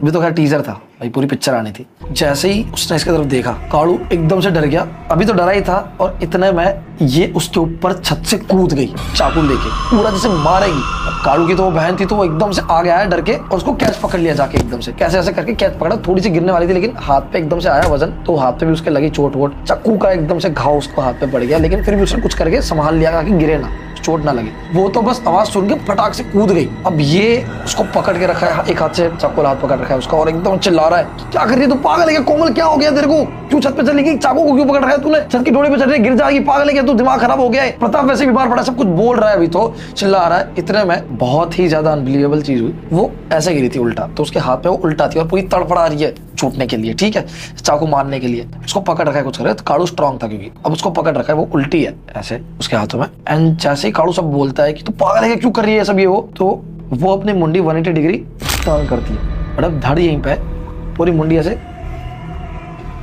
भी तो खैर टीजर था भाई, पूरी पिक्चर आनी थी। जैसे ही उसने इसकी तरफ देखा, काड़ू एकदम से डर गया, अभी तो डरा ही था, और इतने में ये उसके ऊपर छत से कूद गई चाकू लेके, पूरा जैसे मारेगी। काड़ू की तो वो बहन थी, तो वो एकदम से आ गया है डर के, और उसको कैच पकड़ लिया जाके, एकदम से कैसे ऐसे करके कैच पकड़ा, थोड़ी सी गिरने वाली थी, लेकिन हाथ पे एकदम से आया वजन, तो हाथ पे भी उसके लगी चोट वोट, चाकू का एकदम से घाव उसको हाथ पे पड़ गया, लेकिन फिर भी उसने कुछ करके संभाल लिया ताकि गिरे ना, चोट ना लगे। वो तो बस आवाज सुन के फटाक से कूद गई। अब ये उसको पकड़ के रखा है, एक हाथ से चाकू हाथ पकड़ रखा है उसका, और एकदम चिल्ला रहा है, क्या कर रही है तू, पागल है क्या, कोमल क्या हो गया तेरे को, क्यों छत पे चली गई, चाकू को क्यों पकड़ रखा है तूने, छत की डोरी पे चल रही है, गिर जाएगी, पागल है क्या तू, दिमाग खराब हो गया है। प्रताप वैसे बीमार पड़ा, सब कुछ बोल रहा है, अभी तो चिल्ला रहा है। इतने में बहुत ही ज्यादा अनबिलीवेबल चीज हुई, वो ऐसे गिरी थी उल्टा, तो उसके हाथ पे वो उल्टा थी और पूरी तड़फड़ा रही है छूटने के लिए, ठीक है, चाकू मारने के लिए। उसको पकड़ रखा है कुछ कर रहा है, तो काड़ू स्ट्रांग था क्योंकि अब उसको पकड़ रखा है, वो उल्टी है ऐसे उसके हाथों में। एंड जैसे ही काड़ू सब बोलता है कि तू पागल है, क्यों कर रही है सब ये वो, तो वो अपनी मुंडी 180 डिग्री टर्न करती है, मतलब धड़ यहीं पे, पूरी मुंडी ऐसे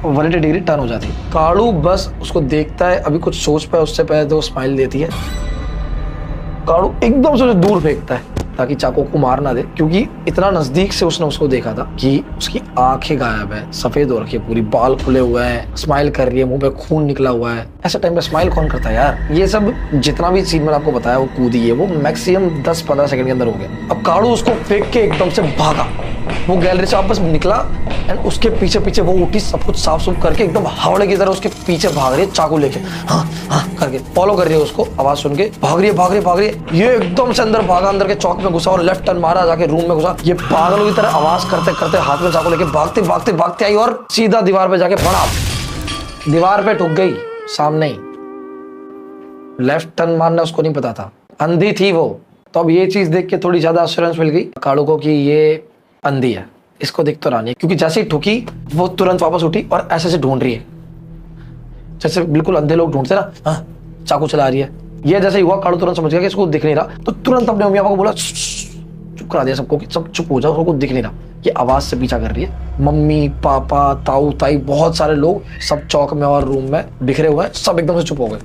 180 डिग्री टर्न हो जाती है। काड़ू बस उसको देखता है, अभी कुछ सोच पाए उससे पहले तो स्माइल देती है। काड़ू एकदम से उसे दूर फेंकता है ताकि चाकू को मार ना दे, क्योंकि इतना नजदीक से उसने उसको देखा था कि उसकी आंखें गायब है, सफेद हो रखी है, पूरी बाल खुले हुए हैं, स्माइल कर रही है, मुंह पे खून निकला हुआ है। ऐसे टाइम पे स्माइल कौन करता है यार। ये सब जितना भी सीन मैंने आपको बताया वो कूदी है, वो मैक्सिमम 10-15 सेकंड के अंदर हो गया। अब काड़ू उसको फेंक के एकदम से भागा, वो गैलरी से वापस निकला, एंड उसके पीछे पीछे वो उठी, सब कुछ साफ सुफ करके एकदम हावड़े की तरह उसके पीछे भाग रही है, चाकू लेके, हाँ हाँ करके फॉलो कर रही है उसको, आवाज सुन के भाग रही है भाग रही है भाग रही है। ये एकदम से अंदर भागा, अंदर के चौक में घुसा और लेफ्ट टर्न मारा, जाके रूम में घुसा। ये पागलों की तरह आवाज करते करते हाथ में चाकू लेके भागते भागते भागते आई और सीधा दीवार पे जाके पड़ा, दीवार पे ठुक गई सामने ही। लेफ्ट टर्न मारना उसको नहीं पता था, अंधी थी वो। तो अब ये चीज देख के थोड़ी ज्यादा एश्योरेंस मिल गई काड़ू को कि ये अंधी है, इसको दिख तो रहा नहीं, क्योंकि जैसे ही ठुकी वो तुरंत वापस उठी और ऐसे से ढूंढ रही है, जैसे बिल्कुल अंधे लोग ढूंढते ना, हाँ चाकू चला रही है। ये जैसे ही हुआ, कालू तुरंत समझ गया कि इसको दिख नहीं रहा, तो तुरंत अपने मम्मी पापा को बोला चुप करा दिया सबको कि सब चुप हो जाओ, उसको दिख नहीं रहा, ये आवाज से पीछा कर रही है। मम्मी पापा ताऊ ताई बहुत सारे लोग सब चौक में और रूम में बिखरे हुए हैं, सब एकदम से चुप हो गए।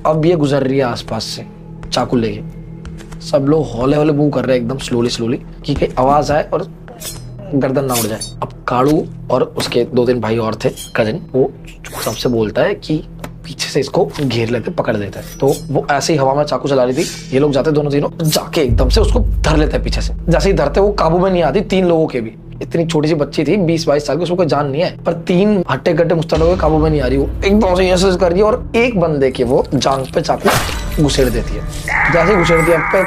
अब ये गुजर रही है आसपास से चाकू लेके, सब लोग हौले हौले मूव कर रहे हैं एकदम स्लोली स्लोली कि कहीं आवाज आए और गर्दन ना उड़ जाए। अब कालू और उसके 2-3 भाई और थे कजिन, वो सबसे बोलता है कि पीछे से इसको घेर लेते, पकड़ लेते हैं। तो वो ऐसे ही हवा में चाकू चला रही थी, ये लोग जाते दोनों तीनों, जाके एकदम से उसको धर लेते हैं पीछे से। जैसे ही धरते वो काबू में नहीं आती 3 लोगों के भी। इतनी छोटी सी बच्ची थी 20-22 साल की, उसको कोई जान नहीं है, पर 3 हट्टे कट्टे मुस्तैद हो काबू में नहीं आ रही, वो एकदम से ऐसे कर रही है और एक बंदे के वो जांघ पे चाकू घुसेड़ देती है। जैसे ही घुसेड़ दिया पे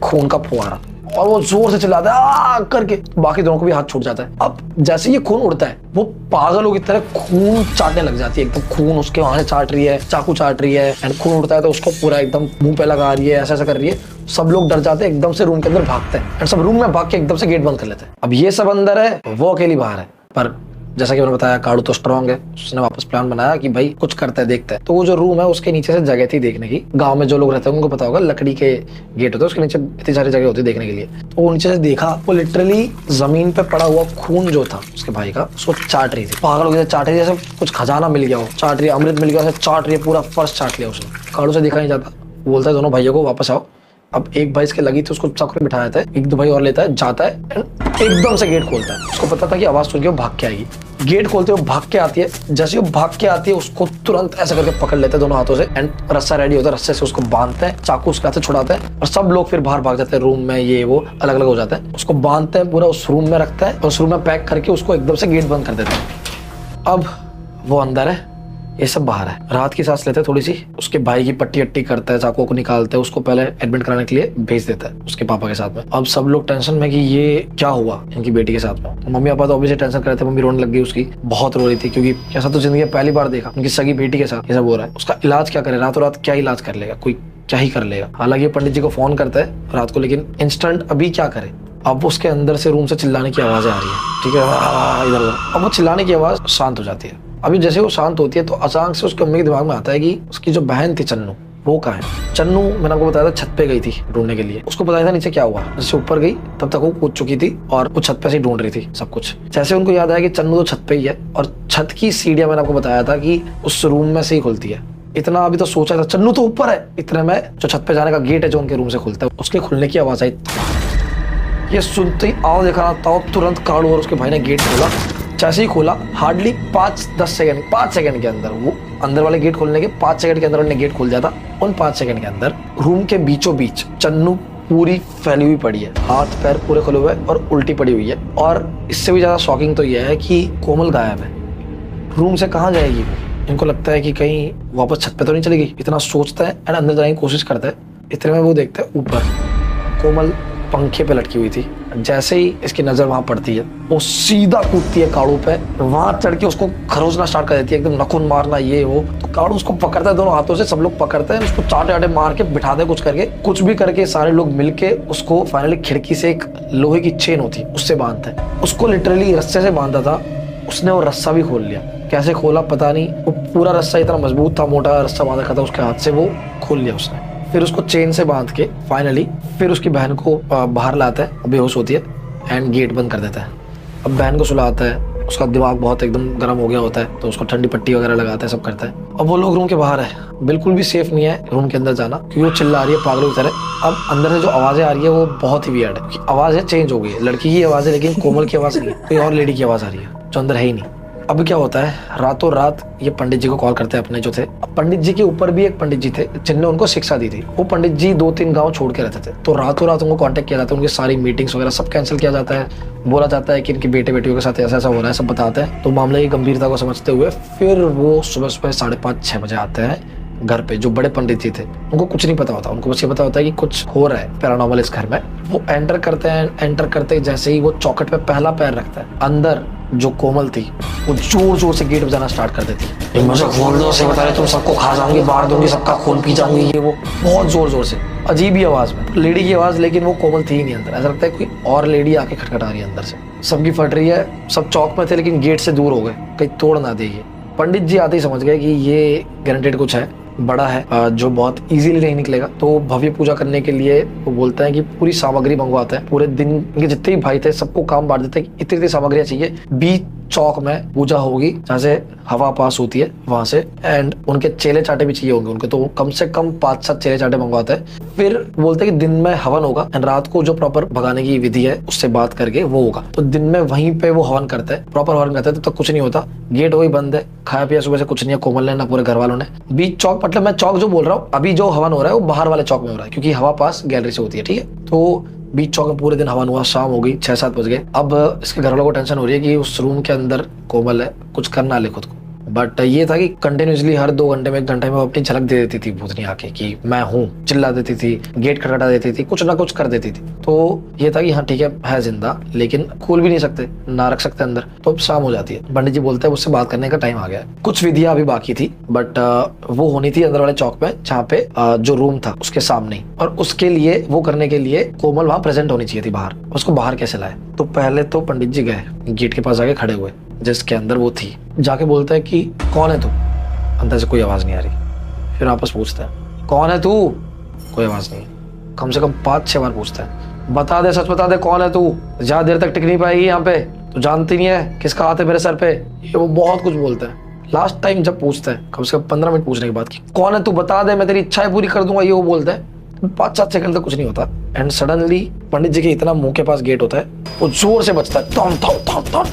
खून का फुहारा, और वो जोर से चिल्लाता है आ करके, बाकी दोनों को भी हाथ छूट जाता है। अब जैसे ये खून उड़ता है, वो पागलों की तरह खून चाटने लग जाती है, एकदम खून उसके वहां से चाट रही है, चाकू चाट रही है, एंड खून उड़ता है तो उसको पूरा एकदम मुंह पे लगा रही है, ऐसा ऐसा कर रही है। सब लोग डर जाते हैं, एकदम से रूम के अंदर भागते हैं, एंड सब रूम में भाग के एकदम से गेट बंद कर लेते हैं। अब ये सब अंदर है, वो अकेली बाहर है। पर जैसा कि मैंने बताया, कालू तो स्ट्रांग है, उसने वापस प्लान बनाया कि भाई कुछ करते हैं, देखते हैं। तो वो जो रूम है उसके नीचे से जगह थी देखने की, गांव में जो लोग रहते हैं उनको पता होगा, लकड़ी के गेट होते हैं, उसके नीचे इतनी सारी जगह होती है देखने के लिए। तो वो नीचे से देखा, वो लिटरली जमीन पे पड़ा हुआ खून जो था उसके भाई का, उसको चाट रही थी, पागल हो गया, चाट रही जैसे कुछ खजाना मिल गया हो, चाट रही, अमृत मिल गया, चाट रही है, पूरा फर्श चाट लिया उसने। कालू से देखा नहीं जाता, बोलता है दोनों भाइयों को वापस आओ। अब एक भाई इसके लगी थी, उसको चाकू बिठा देता है, 1-2 भाई और लेता है, जाता है, एकदम से गेट खोलता है। उसको पता था कि आवाज सुन के वो भाग के आएगी। गेट खोलते हुए भाग के आती है, जैसे वो भाग के आती है उसको तुरंत ऐसा करके पकड़ लेते हैं दोनों हाथों से, एंड रस्सा रेडी होता है, रस्से से उसको बांधते हैं, चाकू उसके हाथ से छुड़ाते हैं, और सब लोग फिर बाहर भाग जाते हैं रूम में, ये वो अलग अलग हो जाते हैं। उसको बांधते हैं, पूरा उस रूम में रखता है, और उस रूम में पैक करके उसको एकदम से गेट बंद कर देते हैं। अब वो अंदर है, ये सब बाहर है। रात की सांस लेते हैं थोड़ी सी, उसके भाई की पट्टी अट्टी करता है, चाकू को निकालते हैं, उसको पहले एडमिट कराने के लिए भेज देता है उसके पापा के साथ में। अब सब लोग टेंशन में कि ये क्या हुआ इनकी बेटी के साथ में। मम्मी पापा तो ऑब्वियसली टेंशन कर रहे थे, मम्मी रोने लग गई उसकी, बहुत रो रही थी, क्योंकि ऐसा तो जिंदगी में पहली बार देखा उनकी सगी बेटी के साथ ये सब हो रहा है। उसका इलाज क्या करे, रातों रात क्या इलाज कर लेगा, कोई क्या ही कर लेगा। हालांकि पंडित जी को फोन करता है रात को, लेकिन इंस्टेंट अभी क्या करे। अब उसके अंदर से रूम से चिल्लाने की आवाजें आ रही है, ठीक है, इधर उधर। अब वो चिल्लाने की आवाज शांत हो जाती है। अभी जैसे वो शांत होती है तो अचानक से उसके मम्मी के दिमाग में आता है कि उसकी जो बहन थी चन्नू, वो कहाँ है। चन्नू मैंने आपको बताया था छत पे गई थी ढूंढने के लिए, उसको पता था नीचे क्या हुआ। जैसे ऊपर गई तब तक वो कूद चुकी थी और वो छत पे से ढूंढ रही थी सब कुछ। जैसे उनको याद आया कि चन्नू तो छत पे ही है, और छत की सीढ़ियां मैंने आपको बताया था कि उस रूम में से ही खुलती है। इतना अभी तो सोचा था, चन्नू तो ऊपर है, इतने में जो छत पे जाने का गेट है जो उनके रूम से खुलता है, उसके खुलने की आवाज आई। ये सुनते ही आओ देखा था, तुरंत कालू और उसके भाई ने गेट खोला। जैसे ही खोला, हार्डली 5 सेकंड के अंदर, वो अंदर वाले गेट खोलने के 5 सेकंड के अंदर उन्होंने गेट खोल दिया था। उन 5 सेकंड के अंदर रूम के बीचों बीच चन्नू पूरी फैली हुई पड़ी है, हाथ पैर पूरे खुले हुए और उल्टी पड़ी हुई है। और इससे भी ज्यादा शॉकिंग तो यह है कि कोमल गायब है। रूम से कहाँ जाएगी? इनको लगता है कि कहीं वापस छत पे तो नहीं चली गई, इतना सोचता है एंड अंदर जाने की कोशिश करता है। इतने में वो देखता है ऊपर कोमल पंखे पे लटकी हुई थी। जैसे ही इसकी नजर वहां पड़ती है, वो सीधा कूदती है कालू पे, वहां चढ़ के उसको खरोचना स्टार्ट कर देती है, एकदम नखून मारना ये वो। तो कालू उसको पकड़ता है दोनों हाथों से, सब लोग पकड़ते हैं उसको, चाटे आटे मार के बिठा दे, कुछ भी करके सारे लोग मिलके उसको फाइनली खिड़की से एक लोहे की चेन होती है उससे बांधते हैं। उसको लिटरली रस्से से बांधा था उसने, वो रस्सा भी खोल लिया। कैसे खोला पता नहीं, वो पूरा रस्सा इतना मजबूत था, मोटा रस्सा बांधा था उसके हाथ से, वो खोल लिया उसने। फिर उसको चेन से बांध के फाइनली फिर उसकी बहन को बाहर लाता है, बेहोश होती है, एंड गेट बंद कर देता है। अब बहन को सुलाता है, उसका दिमाग बहुत एकदम गर्म हो गया होता है, तो उसको ठंडी पट्टी वगैरह लगाता है, सब करता है। अब वो लोग रूम के बाहर है, बिल्कुल भी सेफ नहीं है रूम के अंदर जाना, क्योंकि वो चिल्ला रही है पागलों की तरह। अब अंदर से जो आवाजें आ रही है वो बहुत ही वियर्ड है, आवाजें चेंज हो गई है, लड़की की आवाज है लेकिन कोमल की आवाज नहीं है, कोई और लेडी की आवाज आ रही है जो अंदर है ही नहीं। अब क्या होता है, रातों रात ये पंडित जी को कॉल करते हैं अपने जो थे। अब पंडित जी के ऊपर भी एक पंडित जी थे जिनने उनको शिक्षा दी थी। वो पंडित जी 2-3 गांव छोड़ के रहते थे, तो रातों रात उनको कांटेक्ट किया जाता है, उनकी सारी मीटिंग्स वगैरह सब कैंसिल किया जाता है। बोला जाता है कि इनकी बेटे बेटियों के साथ ऐसा ऐसा हो रहा है, सब बताते हैं। तो मामले की गंभीरता को समझते हुए फिर वो सुबह 5:30-6 बजे आते हैं घर पे। जो बड़े पंडित जी थे उनको कुछ नहीं पता होता, उनको बस ये पता होता है कि कुछ हो रहा है पैरानॉर्मल इस घर में। वो एंटर करते हैं, एंटर करते जैसे ही वो चौखट पे पहला पैर रखता है, अंदर जो कोमल थी वो जोर जोर से गेट बजाना स्टार्ट कर देती है। मुझे खोल दो, से बता रहे तुम सबको खा जाऊंगी, मार दूंगी, सबका खून पी जाऊंगी, ये वो बहुत जोर जोर से, अजीब ही आवाज में, लेडी की आवाज, लेकिन वो कोमल थी ही नहीं अंदर। ऐसा लगता है कोई और लेडी आके खटखटा रही है अंदर से। सबकी फट रही है, सब चौक में थे लेकिन गेट से दूर हो गए, कहीं तोड़ ना दे। पंडित जी आते ही समझ गए कि ये गारंटेड कुछ है, बड़ा है, जो बहुत इजीली नहीं निकलेगा। तो भव्य पूजा करने के लिए वो बोलते हैं कि पूरी सामग्री मंगवाते हैं। पूरे दिन इनके जितने भी भाई थे सबको काम बांट देते हैं कि इतनी इतनी सामग्रियां चाहिए। बीच चौक में पूजा होगी जहाँ से हवा पास होती है वहां से, एंड उनके चेले चाटे भी चाहिए होंगे उनके, तो कम से कम 5-7 चेले चाटे मंगवाते हैं। फिर बोलते हैं कि दिन में हवन होगा एंड रात को जो प्रॉपर भगाने की विधि है उससे बात करके वो होगा। तो दिन में वहीं पे वो हवन करते हैं, प्रॉपर हवन करते हैं, तब तक कुछ नहीं होता। गेट वही बंद है, खाया पिया सुबह से कुछ नहीं है कोमल ने ना पूरे घर वालों ने। बीच चौक मतलब मैं चौक जो बोल रहा हूँ अभी जो हवन हो रहा है वो बाहर वाले चौक में हो रहा है, क्योंकि हवा पास गैलरी से होती है, ठीक है। तो बीच चौक में पूरे दिन हवन हुआ, शाम हो गई, 6-7 बज गए। अब इसके घर वालों को टेंशन हो रही है कि उस रूम के अंदर कोमल है, कुछ करना ले खुद को। बट ये था कि कंटिन्यूसली हर 2 घंटे में 1 घंटे में वो अपनी झलक दे देती थी भूतनी आके कि मैं हूँ, चिल्ला देती थी, गेट खटखटा देती थी, कुछ ना कुछ कर देती थी। तो ये था कि हाँ ठीक है जिंदा, लेकिन खोल भी नहीं सकते, ना रख सकते अंदर। तो अब शाम हो जाती है, पंडित जी बोलते हैं उससे बात करने का टाइम आ गया है। कुछ विधियां अभी बाकी थी बट वो होनी थी अंदर वाले चौक में, जहाँ पे जो रूम था उसके सामने, और उसके लिए वो करने के लिए कोमल वहां प्रेजेंट होनी चाहिए थी बाहर। उसको बाहर कैसे लाए? तो पहले तो पंडित जी गए, गेट के पास जाके खड़े हुए जिसके अंदर वो थी, जाके बोलता है कि कौन है तू? अंदर से कोई आवाज नहीं आ रही। फिर वापस पूछता है कौन है तू? कोई आवाज नहीं। कम से कम 5-6 बार पूछता है, बता दे, सच बता दे, कौन है तू? ज्यादा देर तक टिक नहीं पाएगी यहाँ पे, तू जानती नहीं है किसका हाथ है मेरे सर पे। ये वो बहुत कुछ बोलता है। लास्ट टाइम जब पूछता है कम से कम 15 मिनट पूछने के बाद कि कौन है तू, बता दे, मैं तेरी इच्छाएं पूरी कर दूंगा, ये वो बोलता है। 5-7 सेकंड तक कुछ नहीं होता एंड सडनली पंडित जी के इतना मुंह के पास गेट होता है, वो जोर से बजता है, थम थम थम थम,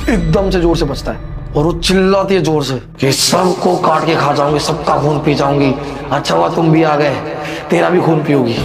एकदम से जोर से बजता है। और वो चिल्लाती है जोर से कि सबको काट के खा जाऊंगी, सबका खून पी जाऊंगी। अच्छा हुआ तुम भी आ गए, तेरा भी खून पियोगी।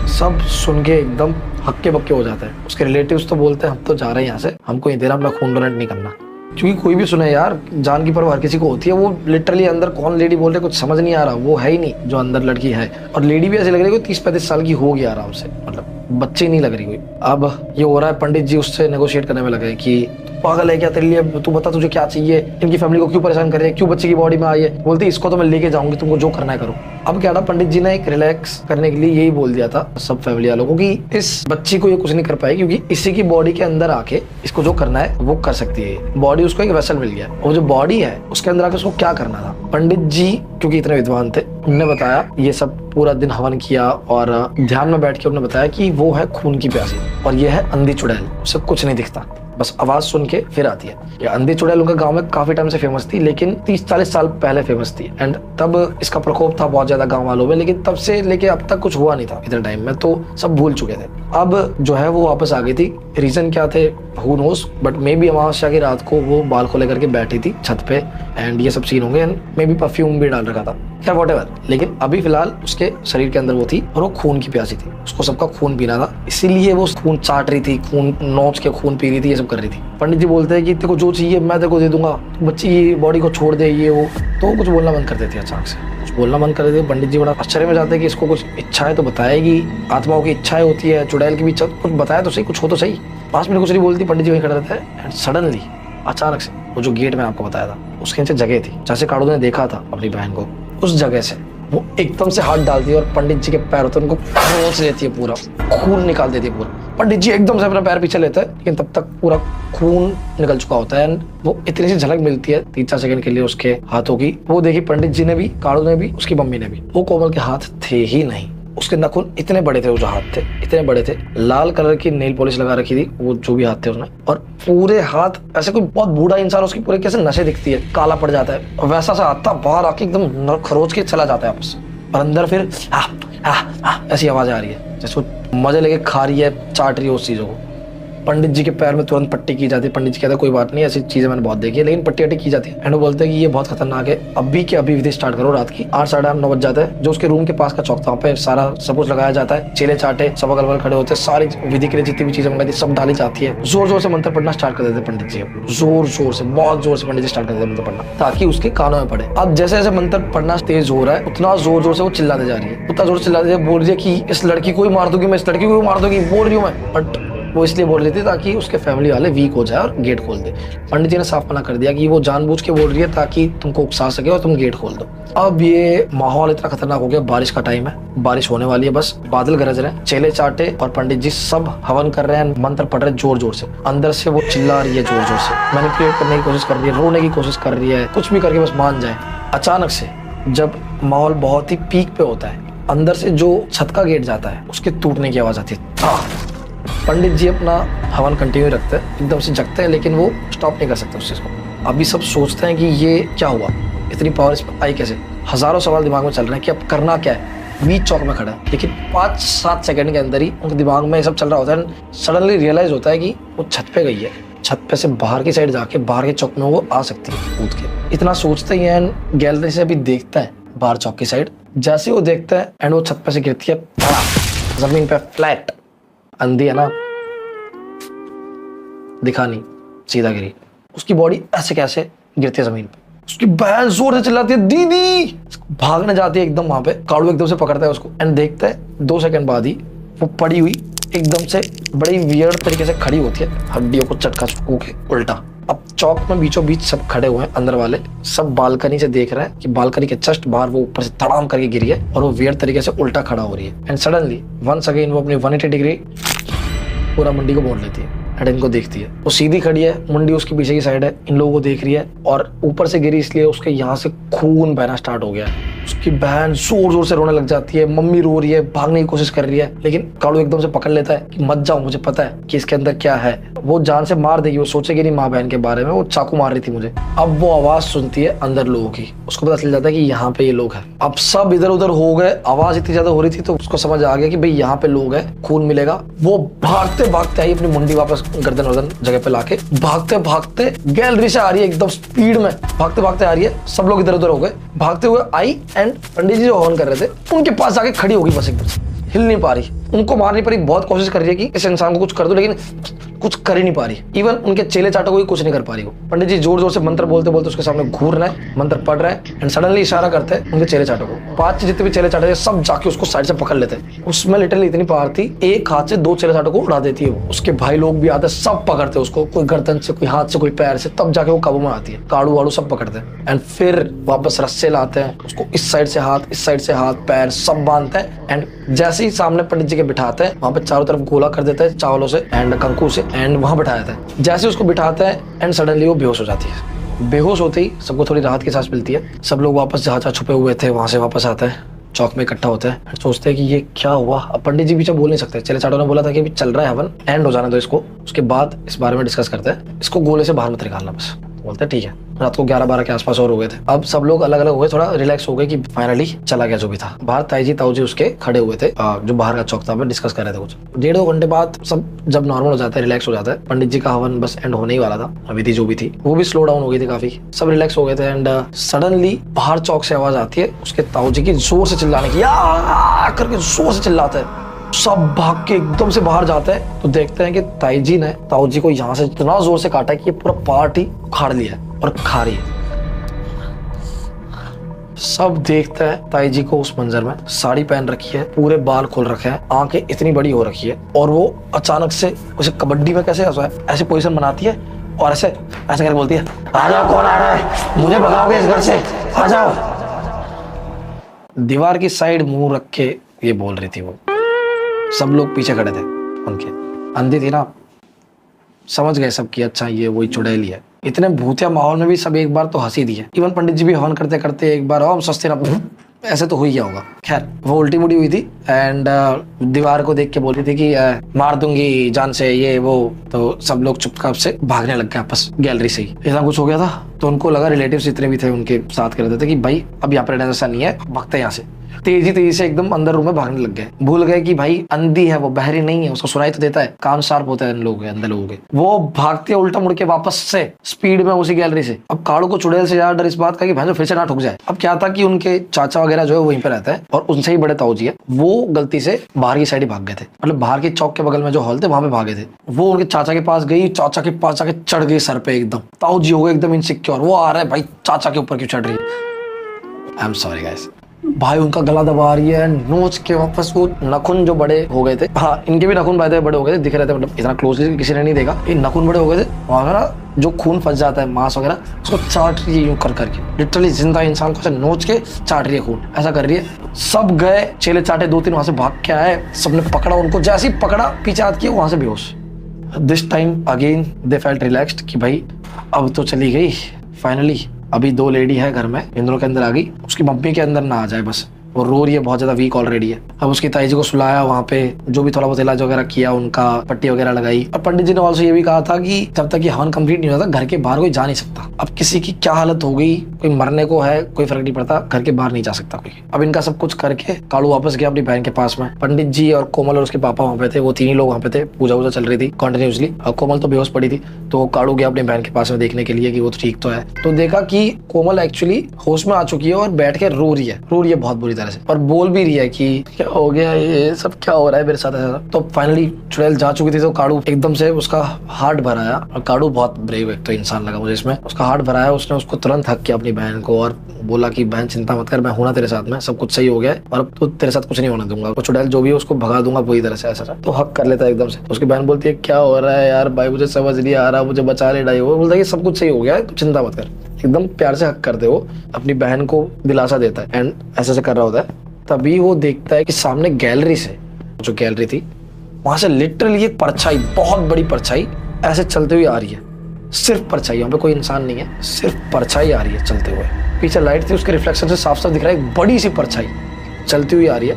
सब सुन के एकदम हक्के बक्के हो जाते हैं। उसके रिलेटिव्स तो बोलते हैं हम तो जा रहे हैं यहाँ से, हमको नहीं दे रहा, अपना खून डोनेट नहीं करना। क्योंकि कोई भी सुने यार, जान की परवाह हर किसी को होती है। वो लिटरली अंदर कौन लेडी बोल रहे कुछ समझ नहीं आ रहा, वो है ही नहीं जो अंदर लड़की है। और लेडी भी ऐसी लग रही है 30-35 साल की होगी आराम से, मतलब बच्चे नहीं लग रही कोई। अब ये हो रहा है, पंडित जी उससे नेगोशिएट करने में लगे कि पागल है क्या, तेरे लिए तू बता तुझे क्या चाहिए, इनकी फैमिली को क्यों परेशान कर रही है, क्यों बच्चे की बॉडी में आई है। बोलती इसको तो मैं लेके जाऊंगी, तुमको जो करना है करो। अब क्या था, पंडित जी ने एक रिलैक्स करने के लिए यही बोल दिया था सब फैमिली वालों को कि इस बच्ची को ये कुछ नहीं कर पाएगी, क्योंकि इसी की बॉडी के अंदर आके इसको जो करना है वो कर सकती है। बॉडी उसको एक वेसल मिल गया, और जो बॉडी है उसके अंदर आके उसको क्या करना था। पंडित जी क्योंकि इतने विद्वान थे, उन्होंने बताया, ये सब पूरा दिन हवन किया और ध्यान में बैठ के उन्होंने बताया कि वो है खून की प्यासी और ये है अंधी चुड़ैल। उसे कुछ नहीं दिखता, बस आवाज सुन के फिर आती है। ये अंधी चुड़ैल उनके गांव में काफी टाइम से फेमस थी, लेकिन 30-40 साल पहले फेमस थी एंड तब इसका प्रकोप था बहुत ज्यादा गांव वालों में, लेकिन तब से लेके अब तक कुछ हुआ नहीं था इतने टाइम में, तो सब भूल चुके थे। अब जो है वो वापस आ गई थी। रीजन क्या थे हू नोस, बट मे बी अमावस्या की रात को वो बाल को लेकर के बैठी थी छत पे एंड ये सब सीन होंगे एंड मे बी परफ्यूम भी डाल रखा था, क्या व्हाटएवर। लेकिन अभी फिलहाल उसके शरीर के अंदर वो थी और वो खून की प्यासी थी, उसको सबका खून पीना था, इसीलिए वो खून चाट रही थी, खून नोच के खून पी रही थी, ये सब कर रही थी। पंडित जी बोलते हैं कि तेरे को जो चाहिए मैं तेरे को दे दूंगा, बच्ची की बॉडी को छोड़ दे, ये वो। तो कुछ बोलना बंद कर देती है, अचानक से कुछ बोलना बंद कर देती। पंडित जी बड़ा आश्चर्य में जाते हैं कि इसको कुछ इच्छा है तो बताएगी, आत्माओं की इच्छाएं होती है, चुड़ैल की भी इच्छा, कुछ बताया तो सही, कुछ हो तो सही। 5 मिनट कुछ नहीं बोलती, पंडित जी वहीं खड़े रहते हैं एंड सडनली अचानक से वो जो गेट मैंने आपको बताया था उसके नीचे जगह थी जहाँ से काड़ू ने देखा था अपनी बहन को, उस जगह से वो एकदम से हाथ डालती है और पंडित जी के पैर होते हैं उनको खरोच देती है, पूरा खून निकाल देती है पूरा। पंडित जी एकदम से अपना पैर पीछे लेते हैं, लेकिन तब तक पूरा खून निकल चुका होता है एंड वो इतनी सी झलक मिलती है 3-4 सेकंड के लिए उसके हाथों की। वो देखी पंडित जी ने भी, काड़ू ने भी, उसकी मम्मी ने भी। वो कोमल के हाथ थे ही नहीं, उसके नाखून इतने बड़े थे, वो जो हाथ थे इतने बड़े थे, लाल कलर की नेल पॉलिश लगा रखी थी वो जो भी हाथ थे उसने, और पूरे हाथ ऐसे कोई बहुत बूढ़ा इंसान उसकी पूरे कैसे नशे दिखती है, काला पड़ जाता है और वैसा सा हाथ था, बाहर आके एकदम खरोच के चला जाता है आपस, और अंदर फिर ऐसी आवाज आ रही है जैसे वो मजे लेके खा रही है, चाट रही है उस चीजों को। पंडित जी के पैर में तुरंत पट्टी की जाती है। पंडित जी कहते हैं कोई बात नहीं, ऐसी चीजें मैंने बहुत देखी है, लेकिन पट्टी अट्टी की जाती है एंड वो बोलते हैं कि ये बहुत खतरनाक है, अभी के अभी विधि स्टार्ट करो। रात की 8-8:30-9 बज जाता है। जो उसके रूम के पास का चौक था वहाँ पे सारा सब कुछ लगाया जाता है, चेले चाटे सब अगल बगल खड़े होते हैं, सारी विधि के लिए जितनी भी चीजें मंगाई थी सब डाली जाती है। जोर जोर से मंत्र पढ़ना स्टार्ट कर देते पंडित जी, जोर जोर से, बहुत जोर से पंडित जी स्टार्ट कर देते मंत्र पढ़ना ताकि उसके कानों में पड़े। अब जैसे जैसे मंत्र पढ़ना तेज हो रहा है उतना जोर जोर से वो चिल्लाते जा रही है, उतना जोर चिल्लाते बोल रही है कि इस लड़की को ही मार दूंगी मैं, इस लड़की को भी मार दूंगी, बोल रही हूँ मैं। बट वो इसलिए बोल रही थी ताकि उसके फैमिली वाले वीक हो जाए और गेट खोल दे। पंडित जी ने साफ मना कर दिया कि वो जानबूझ के बोल रही है ताकि तुमको उकसा सके और तुम गेट खोल दो। अब ये माहौल इतना खतरनाक हो गया, बारिश का टाइम है, बारिश होने वाली है, बस बादल गरज रहे हैं, चेले चाटे और पंडित जी सब हवन कर रहे हैं, मंत्र पढ़ रहे हैं जोर जोर से। अंदर से वो चिल्ला रही है जोर जोर से, मैनिपुलेट करने की कोशिश कर रही है, रोने की कोशिश कर रही है, कुछ भी करके बस मान जाए। अचानक से जब माहौल बहुत ही पीक पे होता है, अंदर से जो छत का गेट जाता है उसके टूटने की आवाज आती है। पंडित जी अपना हवन कंटिन्यू रखते हैं, एकदम से जगते हैं, लेकिन वो स्टॉप नहीं कर सकते उस चीज को। अभी सब सोचते हैं कि ये क्या हुआ, इतनी पावर इस पर आई कैसे। हजारों सवाल दिमाग में चल रहे हैं कि अब करना क्या है। बीच चौक में खड़ा है, लेकिन 5-7 सेकंड के अंदर ही उनके दिमाग में ये सब चल रहा होता है। सडनली रियलाइज होता है कि वो छत पे गई है, छत पे से बाहर की साइड जाके बाहर के चौक में वो आ सकती है कूद के। इतना सोचते ही एंड गैलरी से अभी देखता है बाहर चौक की साइड। जैसे वो देखता है एंड वो छत पे से गिरती है जमीन पे फ्लैट। अंधी है ना, दिखा नहीं, सीधा गिरी। उसकी बॉडी ऐसे कैसे गिरती है जमीन पे। उसकी बहन जोर से चिल्लाती है दीदी, भागने जाती है एकदम वहां पे। काड़ू एकदम से पकड़ता है उसको एंड देखता है 2 सेकंड बाद ही वो पड़ी हुई एकदम से बड़ी वियर्ड तरीके से खड़ी होती है, हड्डियों को चटका चुटकू के उल्टा। अब चौक में बीचों बीच सब खड़े हुए हैं, अंदर वाले सब बालकनी से देख रहे हैं कि बालकनी के जस्ट बाहर वो ऊपर से तड़ाम करके गिरी है और वो वियर्ड तरीके से उल्टा खड़ा हो रही है। एंड सडनली वंस अगेन वो अपनी 180 डिग्री पूरा मुंडी को मोड़ लेती है एंड इनको देखती है। वो सीधी खड़ी है, मुंडी उसके पीछे की साइड है, इन लोगों को देख रही है और ऊपर से गिरी इसलिए उसके यहाँ से खून बहना स्टार्ट हो गया है। उसकी बहन जोर जोर से रोने लग जाती है, मम्मी रो रही है, भागने की कोशिश कर रही है, लेकिन कालू एकदम से पकड़ लेता है कि मत जाओ, मुझे पता है कि इसके अंदर क्या है। वो जान से मार देगी, वो सोचेगी नहीं माँ बहन के बारे में, वो चाकू मार रही थी मुझे। अब वो आवाज सुनती है अंदर लोगों की, उसको पता चल जाता है कि यहाँ पे ये लोग हैं। अब सब इधर उधर हो गए, आवाज इतनी ज्यादा हो रही थी तो उसको समझ आ गया कि भाई यहाँ पे लोग हैं, खून मिलेगा। वो भागते भागते आई, अपनी मुंडी वापस गर्दन वर्दन जगह पे लाके भागते भागते गैलरी से आ रही है, एकदम स्पीड में भागते भागते आ रही है। सब लोग इधर उधर हो गए, भागते हुए आई एंड पंडित जी जो हवन कर रहे थे उनके पास जाके खड़ी होगी, बस एकदम से हिल नहीं पा रही। उनको मारने पर बहुत कोशिश कर रही है कि इस इंसान को कुछ कर दो, लेकिन कुछ कर ही नहीं पा रही। इवन उनके चेले चाटों को भी कुछ नहीं कर पा रही। वो पंडित जी जोर जोर से मंत्र बोलते बोलते उसके सामने घूर रहे हैं, मंत्र पढ़ रहे हैं एंड सडनली इशारा करते हैं उनके चेले चाटों को। 5 जितने भी चेले चाटे थे सब जाके उसको साइड से पकड़ लेते हैं। उसमें लिटरली इतनी पावर थी, एक हाथ से 2 चेले चाटों को उड़ा देती है वो। उसके भाई लोग भी आते, सब पकड़ते उसको, कोई गर्दन से, कोई हाथ से, कोई पैर से, तब जाके वो काबू में आती है। काड़ू वाड़ू सब पकड़ते हैं एंड फिर वापस रस्से लाते हैं उसको, इस साइड से हाथ, इस साइड से हाथ, पैर सब बांधते हैं एंड जैसे ही सामने पंडित जी के बिठाते हैं वहां पे चारों तरफ गोला कर देते हैं चावलों से एंड कंकु से एंड वहां बिठाया था। जैसे उसको बिठाते हैं एंड सडनली वो बेहोश हो जाती है। बेहोश होते ही सबको थोड़ी राहत की सांस मिलती है। सब लोग वापस जहाँ छुपे हुए थे वहां से वापस आते हैं, चौक में इकट्ठा होते हैं, सोचते हैं कि ये क्या हुआ। अब पंडित जी पीछे बोल नहीं सकते, चले चाटों ने बोला था कि अभी चल रहा है हवन, एंड हो जाने दो इसको, उसके बाद इस बारे में डिस्कस करते हैं। इसको गोले से बाहर मत निकालना, बस बोलते हैं ठीक है। रात को 11-12 के आसपास और हो गए थे। अब सब लोग अलग अलग हुए, थोड़ा रिलैक्स हो गए कि फाइनली चला गया जो भी था। बाहर ताई जी ताऊ जी उसके खड़े हुए थे, जो बाहर का चौक था, डिस्कस कर रहे थे कुछ। 1.5-2 घंटे बाद सब जब नॉर्मल हो जाता है, रिलैक्स हो जाता है, पंडित जी का हवन बस एंड होने ही वाला था। विधि जो भी थी वो भी स्लो डाउन हो गई थी काफी, सब रिलैक्स हो गए थे एंड सडनली बाहर चौक से आवाज आती है उसके ताऊ जी की जोर से चिल्लाने की, या करके जोर से चिल्लाते हैं। सब भाग के एकदम से बाहर जाते हैं तो देखते हैं कि ताई जी ने ताऊ जी को यहाँ से इतना जोर से काटा कि ये पूरा पार्ट ही उखाड़ लिया है और खा रही है। सब देखते हैं ताई जी को उस मंजर में, साड़ी पहन रखी है, पूरे बाल खोल रखे हैं, आंखें इतनी बड़ी हो रखी है और वो अचानक से उसे कबड्डी में कैसे ऐसे पोजीशन बनाती है और ऐसे करके बोलती है, आ जाओ, कौन आ रहा है, मुझे भगाओगे इस घर से, आ जाओ। दीवार की साइड मुंह रख के ये बोल रही थी वो। सब लोग पीछे खड़े थे उनके, अंधी थी ना, समझ गए सब कि अच्छा ये वही चुड़ैली है। इतने भूतिया माहौल में भी सब एक बार तो हंसी दी है। इवन पंडित जी भी हवन करते करते एक बार हम सस्ते ना ऐसे तो हुई क्या होगा। खैर वो उल्टी मुड़ी हुई थी एंड दीवार को देख के बोल रही थी कि मार दूंगी जान से ये वो। तो सब लोग चुपचाप से भागने लग गए आपस गैलरी से ही। इतना कुछ हो गया था तो उनको लगा, रिलेटिव्स जितने भी थे उनके साथ कर रहे थे कि भाई अब यहाँ पर रहना ऐसा नहीं है, भागते यहाँ से। तेजी से एकदम अंदर रूम में भागने लग गए। भूल गए कि भाई अंधी है वो, बहरी नहीं है, उसको सुनाई तो देता है, कान शार्प होता है इन लोगों के, अंदर लोगों के। वो भागते उल्टा मुड़ के वापस से स्पीड में उसी गैलरी से। अब काड़ू को चुड़ैल से ज्यादा डर इस बात का कि भाई फिर से ना ठुक जाए। अब क्या था कि उनके चाचा वगैरह जो है वहीं पे रहता है और उनसे ही बड़े ताऊ जी है, वो गलती से बाहर की साइड ही भाग गए थे, मतलब बाहर के चौक के बगल में जो हॉल थे वहां पे भागे थे। वो उनके चाचा के पास गई, चाचा के पास जाके चढ़ गई सर पे एकदम। ताऊ जी हो गए एकदम इनसिक्योर, वो आ रहा है भाई चाचा के ऊपर क्यों चढ़ रही है। आई एम सॉरी गाइस, भाई उनका गला दबा रही है, नोच के वापस वो नाखून जो बड़े हो गए थे, हाँ इनके भी नाखून बड़े हो गए थे, दिख रहे थे, मतलब इतना क्लोजली किसी ने नहीं देखा, ये नाखून बड़े हो गए थे, वहां ना जो खून फंस जाता है मांस वगैरह, उसको चाट रही है यूं कर करके, लिटरली जिंदा इंसान को नोच के चाट रही है खून, ऐसा कर रही है। सब गए चेले चाटे, 2-3 वहां से भाग के आए, सबने पकड़ा उनको, जैसे ही पकड़ा पीछे हाथ किया वहां से बेहोश। This time again they felt relaxed कि भाई अब तो चली गई फाइनली, अभी 2 लेडी है घर में, इन दोनों के अंदर आ गई, उसकी मम्मी के अंदर ना आ जाए बस, वो रो रही है, बहुत ज्यादा वीक ऑलरेडी है। अब उसकी ताई जी को सुलाया, वहाँ पे जो भी थोड़ा बहुत इलाज वगैरह किया, उनका पट्टी वगैरह लगाई, और पंडित जी ने ऑल्सो ये भी कहा था कि जब तक ये हवन कंप्लीट नहीं होता घर के बाहर कोई जा नहीं सकता। अब किसी की क्या हालत हो गई, कोई मरने को है कोई फर्क नहीं पड़ता, घर के बाहर नहीं जा सकता कोई। अब इनका सब कुछ करके कालू वापस गया अपनी बहन के पास में, पंडित जी और कोमल और उसके पापा वहाँ पे थे, वो 3 ही लोग वहाँ पे थे, पूजा वूजा चल रही थी कंटिन्यूसली, और कोमल तो बेहोश पड़ी थी, तो कालू गया अपनी बहन के पास में देखने के लिए कि वो तो ठीक तो है, तो देखा कि कोमल एक्चुअली होश में आ चुकी है और बैठ के रो रही है बहुत बुरी तरह से, और बोल भी रही है कि क्या हो गया, ये सब क्या हो रहा है मेरे साथ ऐसा। तो फाइनली चुड़ैल जा चुकी थी, तो काड़ू एकदम से उसका हार्ट भराया, और काड़ू बहुत ब्रेव एक तो इंसान लगा मुझे इसमें, उसका हार्ट भराया, उसने उसको तुरंत हक किया अपनी बहन को और बोला कि बहन चिंता मत कर, मैं हूं ना तेरे साथ में, सब कुछ सही हो गया है और अब तो तेरे साथ कुछ नहीं होने दूंगा, चुड़ैल जो भी है उसको भगा दूंगा पूरी तरह से, ऐसा। तो हक कर लेता है एकदम से। उसकी बहन बोलती है क्या हो रहा है यार भाई, मुझे समझ नहीं आ रहा, मुझे बचा ले डाई। वो बोलता है कि सब कुछ सही हो गया है, तो चिंता मत कर, एकदम प्यार से हक करते वो अपनी बहन को दिलासा देता है, एंड ऐसे कर रहा होता है। तभी वो देखता है कि सामने गैलरी से, जो गैलरी थी वहां से लिटरली एक परछाई, बहुत बड़ी परछाई ऐसे चलते हुए आ रही है, सिर्फ परछाई, वहां पे कोई इंसान नहीं है, सिर्फ परछाई आ रही है चलते हुए, पीछे लाइट थी उसके रिफ्लेक्शन से साफ साफ दिख रहा है, एक बड़ी सी परछाई चलती हुई आ रही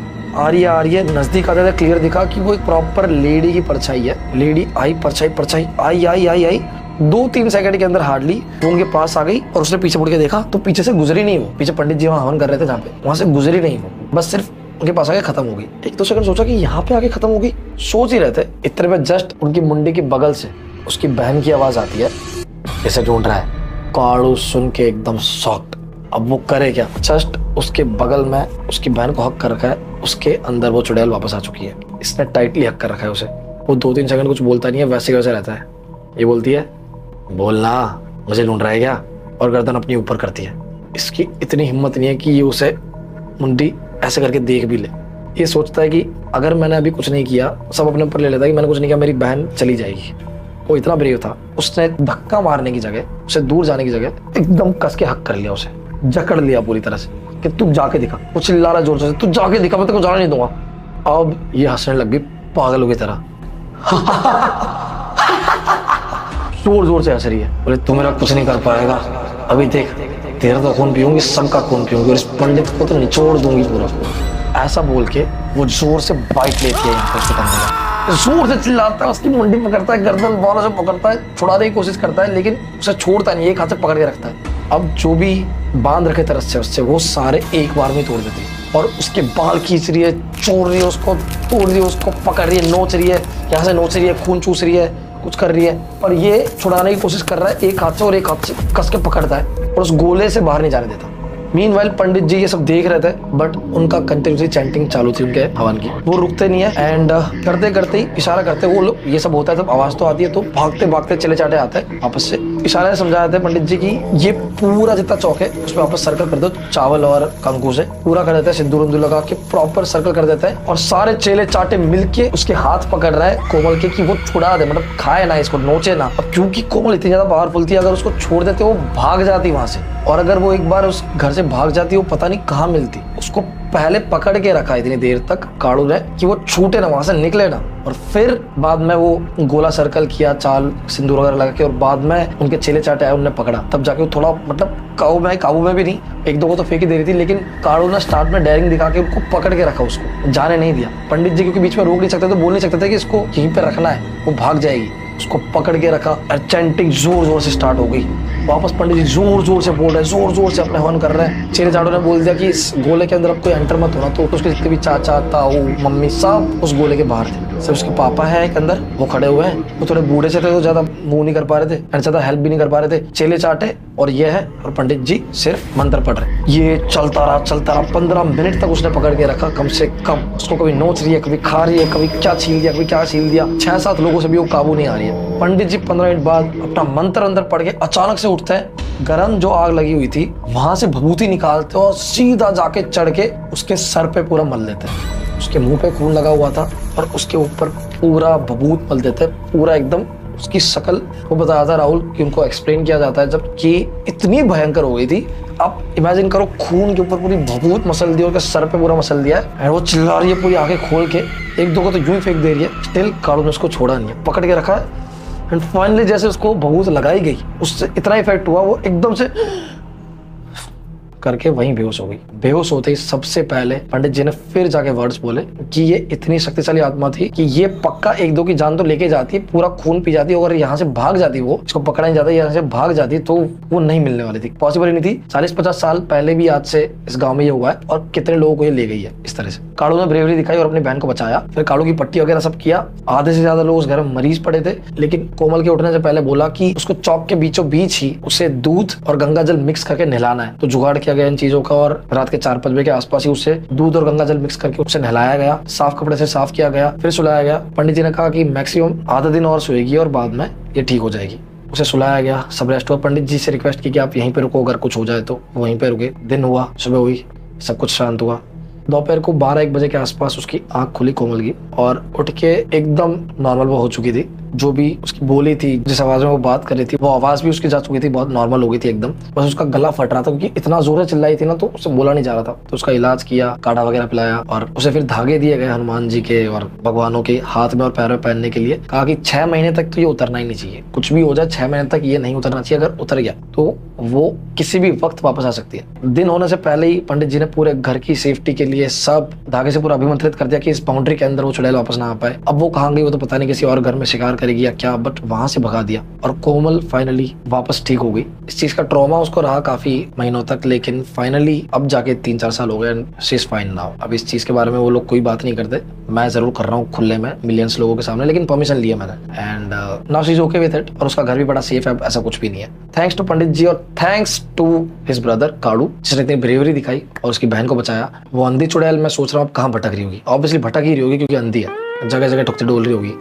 है, नजदीक आते क्लियर दिखा कि वो एक प्रॉपर लेडी की परछाई है। लेडी आई, परछाई आई 2-3 सेकंड के अंदर हार्डली वो उनके पास आ गई, और उसने पीछे मुड़ के देखा तो पीछे से गुजरी नहीं, वो पीछे पंडित जी वहां हवन कर रहे थे जहाँ पे, वहां से गुजरी नहीं वो, बस सिर्फ उनके पास आके खत्म हो गई। 1-2 सेकंड सोचा कि यहाँ पे आके खत्म हो गई, सोच ही रहे थे, इतने में जस्ट उनकी मुंडी के बगल से उसकी बहन की आवाज आती है, इसे ढूंढ रहा है। काड़ू सुन के एकदम शॉक्ड, अब वो करे क्या, जस्ट उसके बगल में उसकी बहन को हक कर रखा है, उसके अंदर वो चुड़ैल वापस आ चुकी है, इसने टाइटली हक कर रखा है उसे। वो 2-3 सेकंड कुछ बोलता नहीं है, वैसे वैसे रहता है। ये बोलती है बोलना मुझे ढूंढ रहा है क्या, और गर्दन अपनी ऊपर करती है। इसकी इतनी हिम्मत नहीं है कि ये उसे मुंडी ऐसे करके देख भी ले। ये सोचता है कि अगर मैंने अभी कुछ नहीं किया, सब अपने ऊपर ले लेता है कि मैंने कुछ नहीं किया, मेरी बहन चली जाएगी। वो इतना ब्रेव था, उसने धक्का मारने की जगह, उसे दूर जाने की जगह एकदम कस के हक कर लिया, उसे जकड़ लिया पूरी तरह से कि तू जाके दिखा। वो चिल्ला रहा जोर से, तू जाके दिखा, मैं तेरे को जाने नहीं दूंगा। अब ये हंसने लग गई पागलों की तरह, जोर जोर से हंस रही है, बोले तू मेरा कुछ नहीं कर पाएगा, अभी देख तेरा तो खून पीऊंगी, सबका खून पीऊंगी, और इस पंडित को तो निचोड़ दूंगी पूरा। ऐसा बोल के वो जोर से बाइट लेती है यहाँ पे उसके कंधे का, जोर से चिल्लाता है, उसकी मुंडी पकड़ता है, गर्दन बालों से पकड़ता है, छुड़ाने की कोशिश करता है, लेकिन उसे छोड़ता नहीं, एक हाथ से पकड़ के रखता है। अब जो भी बांध रखे थे रस्से उससे, वो सारे एक बार में तोड़ देते हैं, और उसके बाल खींच रही है, चोड़ रही है उसको, तोड़ रही है उसको, पकड़ रही है, नोच रही है, यहाँ से नोच रही है, खून चूस रही है, कुछ कर रही है, पर ये छुड़ाने की कोशिश कर रहा है एक हाथ से, और एक हाथ से कस के पकड़ता है और उस गोले से बाहर नहीं जाने देता। मीनवाइल पंडित जी ये सब देख रहे थे, बट उनका कंटिन्यूसली चैंटिंग चालू थी उनके हवन की, वो रुकते नहीं है, एंड करते करते ही इशारा करते वो लोग, ये सब होता है तब आवाज तो आती है, तो भागते भागते चले चाटे आते हैं आपस से, इशारे से समझाते हैं पंडित जी की ये पूरा जितना चौक है उसमें वापस सर्कल कर दो, चावल और कंकु से पूरा कर देते हैं, सिंदूर उंदूर लगा के प्रॉपर सर्कल कर देते हैं, और सारे चेले चाटे मिलके उसके हाथ पकड़ रहा है कोमल के कि वो छुड़ा दे, मतलब खाए ना इसको, नोचे ना। अब क्योंकि कोमल इतनी ज्यादा पावरफुल थी, अगर उसको छोड़ देते वो भाग जाती वहां से, और अगर वो एक बार उस घर से भाग जाती वो पता नहीं कहाँ मिलती। उसको पहले पकड़ के रखा इतनी देर तक काड़ू ने कि वो छूटे ना, वहां से निकले ना, और फिर बाद में वो गोला सर्कल किया, चाल सिंदूर वगैरह लगा के, और बाद में उनके चेले चाटे आए, उन्होंने पकड़ा, तब जाके वो थोड़ा मतलब काबू में भी नहीं, 1-2 को तो फेंक ही दे रही थी, लेकिन काड़ू ने स्टार्ट में डेयरिंग दिखा के उनको पकड़ के रखा, उसको जाने नहीं दिया। पंडित जी क्योंकि बीच में रोक नहीं सकते, तो बोल नहीं सकते थे कि इसको यहीं पे रखना है, वो भाग जाएगी, उसको पकड़ के रखा, और चैंटिंग जोर जोर से स्टार्ट हो गई। वापस पंडित जी जोर जोर से बोल रहे हैं, जोर जोर से अपने हवन कर रहे हैं। चेले चाटों ने बोल दिया कि इस गोले के अंदर अब कोई एंटर मत होना, तो उसके जितने भी चाचा ताऊ मम्मी सब उस गोले के बाहर थे। सिर्फ उसके पापा है एक अंदर, वो खड़े हुए हैं। वो थोड़े बूढ़े से थे तो ज्यादा मूव नहीं कर पा रहे थे एंड ज्यादा हेल्प भी नहीं कर पा रहे थे। चेले चाटे और ये है और पंडित जी सिर्फ मंत्र पढ़ रहे। ये चलता रहा 15 मिनट तक उसने पकड़ के रखा कम से कम। उसको कभी नोच रही है, कभी खा रही है, कभी क्या छील दिया, कभी क्या छील दिया। 6-7 लोगों से भी वो काबू नहीं आ रही है। पंडित जी 15 मिनट बाद अपना मंत्र अंदर पढ़ के अचानक से उठते हैं। गरम जो आग लगी हुई थी वहां से भभूति निकालते और सीधा जाके चढ़ के उसके सर पे पूरा मल देते हैं। उसके मुंह पे खून लगा हुआ था और उसके ऊपर पूरा भभूत मल देते, पूरा एकदम उसकी शक्ल को बताया था राहुल कि उनको एक्सप्लेन किया जाता है जब कि इतनी भयंकर हो गई थी। आप इमेजिन करो, खून के ऊपर पूरी भभूत मसल दी और सर पे पूरा मसल दिया है और वो चिल्ला रही है पूरी आंखें खोल के। एक दो को तो यूं ही फेंक दे रही है। स्टिल काड़ू ने उसको छोड़ा नहीं है, पकड़ के रखा है एंड फाइनली जैसे उसको भभूत लगाई गई उससे इतना इफेक्ट हुआ, वो एकदम से करके वहीं बेहोश हो गई। बेहोश होते ही सबसे पहले पंडित जी ने फिर जाके वर्ड्स बोले कि ये इतनी शक्तिशाली आत्मा थी कि ये पक्का 1-2 की जान तो लेके जाती है, पूरा खून पी जाती है। अगर यहाँ से भाग जाती, वो इसको पकड़ा नहीं जाता, यहाँ से भाग जाती तो वो नहीं मिलने वाली थी, पॉसिबल ही नहीं थी। 40-50 साल पहले भी आज से इस गाँव में ये हुआ है और कितने लोगों को ये ले गई है इस तरह से। काड़ू ने ब्रेवरी दिखाई और अपनी बहन को बचाया। फिर काड़ू की पट्टी वगैरह सब किया। आधे से ज्यादा लोग उस घर में मरीज पड़े थे, लेकिन कोमल के उठने से पहले बोला कि उसको चौक के बीचों बीच ही उसे दूध और गंगा जल मिक्स करके नहलाना है। तो जुगाड़ किया गया इन चीजों का और रात के 4-5 बजे के आसपास ही उसे दूध और गंगा जल मिक्स करके उसे नहलाया गया, साफ कपड़े से साफ किया गया, फिर सुलाया गया। पंडित जी ने कहा कि मैक्सिमम आधा दिन और सोएगी और बाद में ये ठीक हो जाएगी। उसे सुलाया गया, सब रेस्ट हुआ। पंडित जी से रिक्वेस्ट की कि आप यहीं पे रुको, अगर कुछ हो जाए तो वहीं पे रुके। दिन हुआ, सुबह हुई, सब कुछ शांत हुआ। दोपहर को 12-1 बजे के आसपास उसकी आंख खुली कोमल की और उठ के एकदम नॉर्मल वो हो चुकी थी। जो भी उसकी बोली थी, जिस आवाज में वो बात कर रही थी, वो आवाज भी उसकी जा चुकी थी, बहुत नॉर्मल हो गई थी एकदम। बस उसका गला फट रहा था क्योंकि इतना जोर से चिल्लाई थी ना, तो उससे बोला नहीं जा रहा था। तो उसका इलाज किया, काढ़ा वगैरह पिलाया और उसे फिर धागे दिए गए हनुमान जी के और भगवानों के हाथ में और पैरों में पहनने के लिए। कहा कि 6 महीने तक तो ये उतरना ही नहीं चाहिए, कुछ भी हो जाए 6 महीने तक ये नहीं उतरना चाहिए। अगर उतर गया तो वो किसी भी वक्त वापस आ सकती है। दिन होने से पहले ही पंडित जी ने पूरे घर की सेफ्टी के लिए सब धागे से पूरा अभिमंत्रित कर दिया कि इस बाउंड्री के अंदर वो चुड़ैल वापस ना आ पाए। अब वो कहाँ गई वो तो पता नहीं, किसी और घर में शिकार करेगी या क्या, बट वहां से भगा दिया और कोमल फाइनली वापस ठीक हो गई। इस चीज का ट्रॉमा उसको रहा काफी महीनों तक, लेकिन फाइनली अब जाके 3-4 साल हो गए, शी इज फाइन नाउ। अब इस चीज के बारे में वो लोग कोई बात नहीं करते, मैं जरूर कर रहा हूँ खुले में मिलियंस लोगों के सामने, लेकिन परमिशन लिया मैंने and now she is okay with it. और उसका घर भी बड़ा सेफ है, ऐसा कुछ भी नहीं है। थैंक्स टू पंडित जी और थैंक्स टू हिज ब्रदर काड़ू, जिसने इतनी ब्रेवरी दिखाई और उसकी बहन को बचाया। वो अंधी चुड़ैल मैं सोच रहा हूँ कहाँ भटक रही होगी, ऑब्वियसली भटक ही रही होगी क्योंकि अंधी है, जगह जगह ठुकते डोल रही होगी।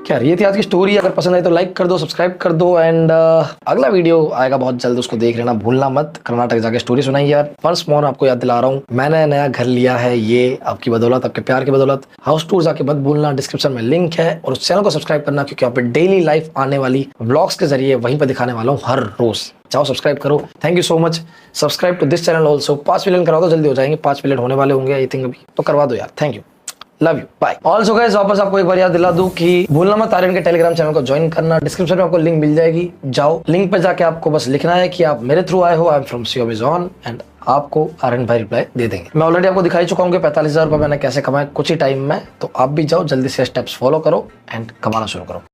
क्या ये थी आज की स्टोरी। अगर पसंद आई तो लाइक कर दो, सब्सक्राइब कर दो एंड अगला वीडियो आएगा बहुत जल्द, उसको देख लेना भूलना मत। कर्नाटक जाके स्टोरी सुनाई यार। वंस मोर आपको याद दिला रहा हूँ, मैंने नया घर लिया है, ये आपकी बदौलत, आपके प्यार की बदौलत। हाउस टूर जाके मत भूलना, डिस्क्रिप्शन में लिंक है। और उस चैनल को सब्सक्राइब करना क्योंकि यहाँ पे डेली लाइफ आने वाली व्लॉग्स के जरिए वहीं पर दिखाने वाला हूँ हर रोज। जाओ सब्सक्राइब करो। Thank you so much. Subscribe to this channel also. 5 million करा दो, जल्दी हो जाएंगे। 5 मिलियन होने वाले होंगे आई थिंक अभी, तो करवा दो यार। Thank you, love you, bye. Also guys वापस आपको एक बार याद दिला दूं कि भूलना मत आर्यन के टेलीग्राम चैनल को ज्वाइन करना। डिस्क्रिप्शन में आपको लिंक मिल जाएगी, जाओ लिंक पे जाके आपको बस लिखना है कि आप मेरे थ्रू आए हो, I am from Amazon and आपको आर्यन भाई रिप्लाई दे देंगे। मैं ऑलरेडी आपको दिखाई चुका हूँ कि 45,000 रुपये मैंने कैसे कमाए कुछ ही टाइम में। तो आप भी जाओ, जल्दी से स्टेप्स फॉलो करो एंड कमाना शुरू करो।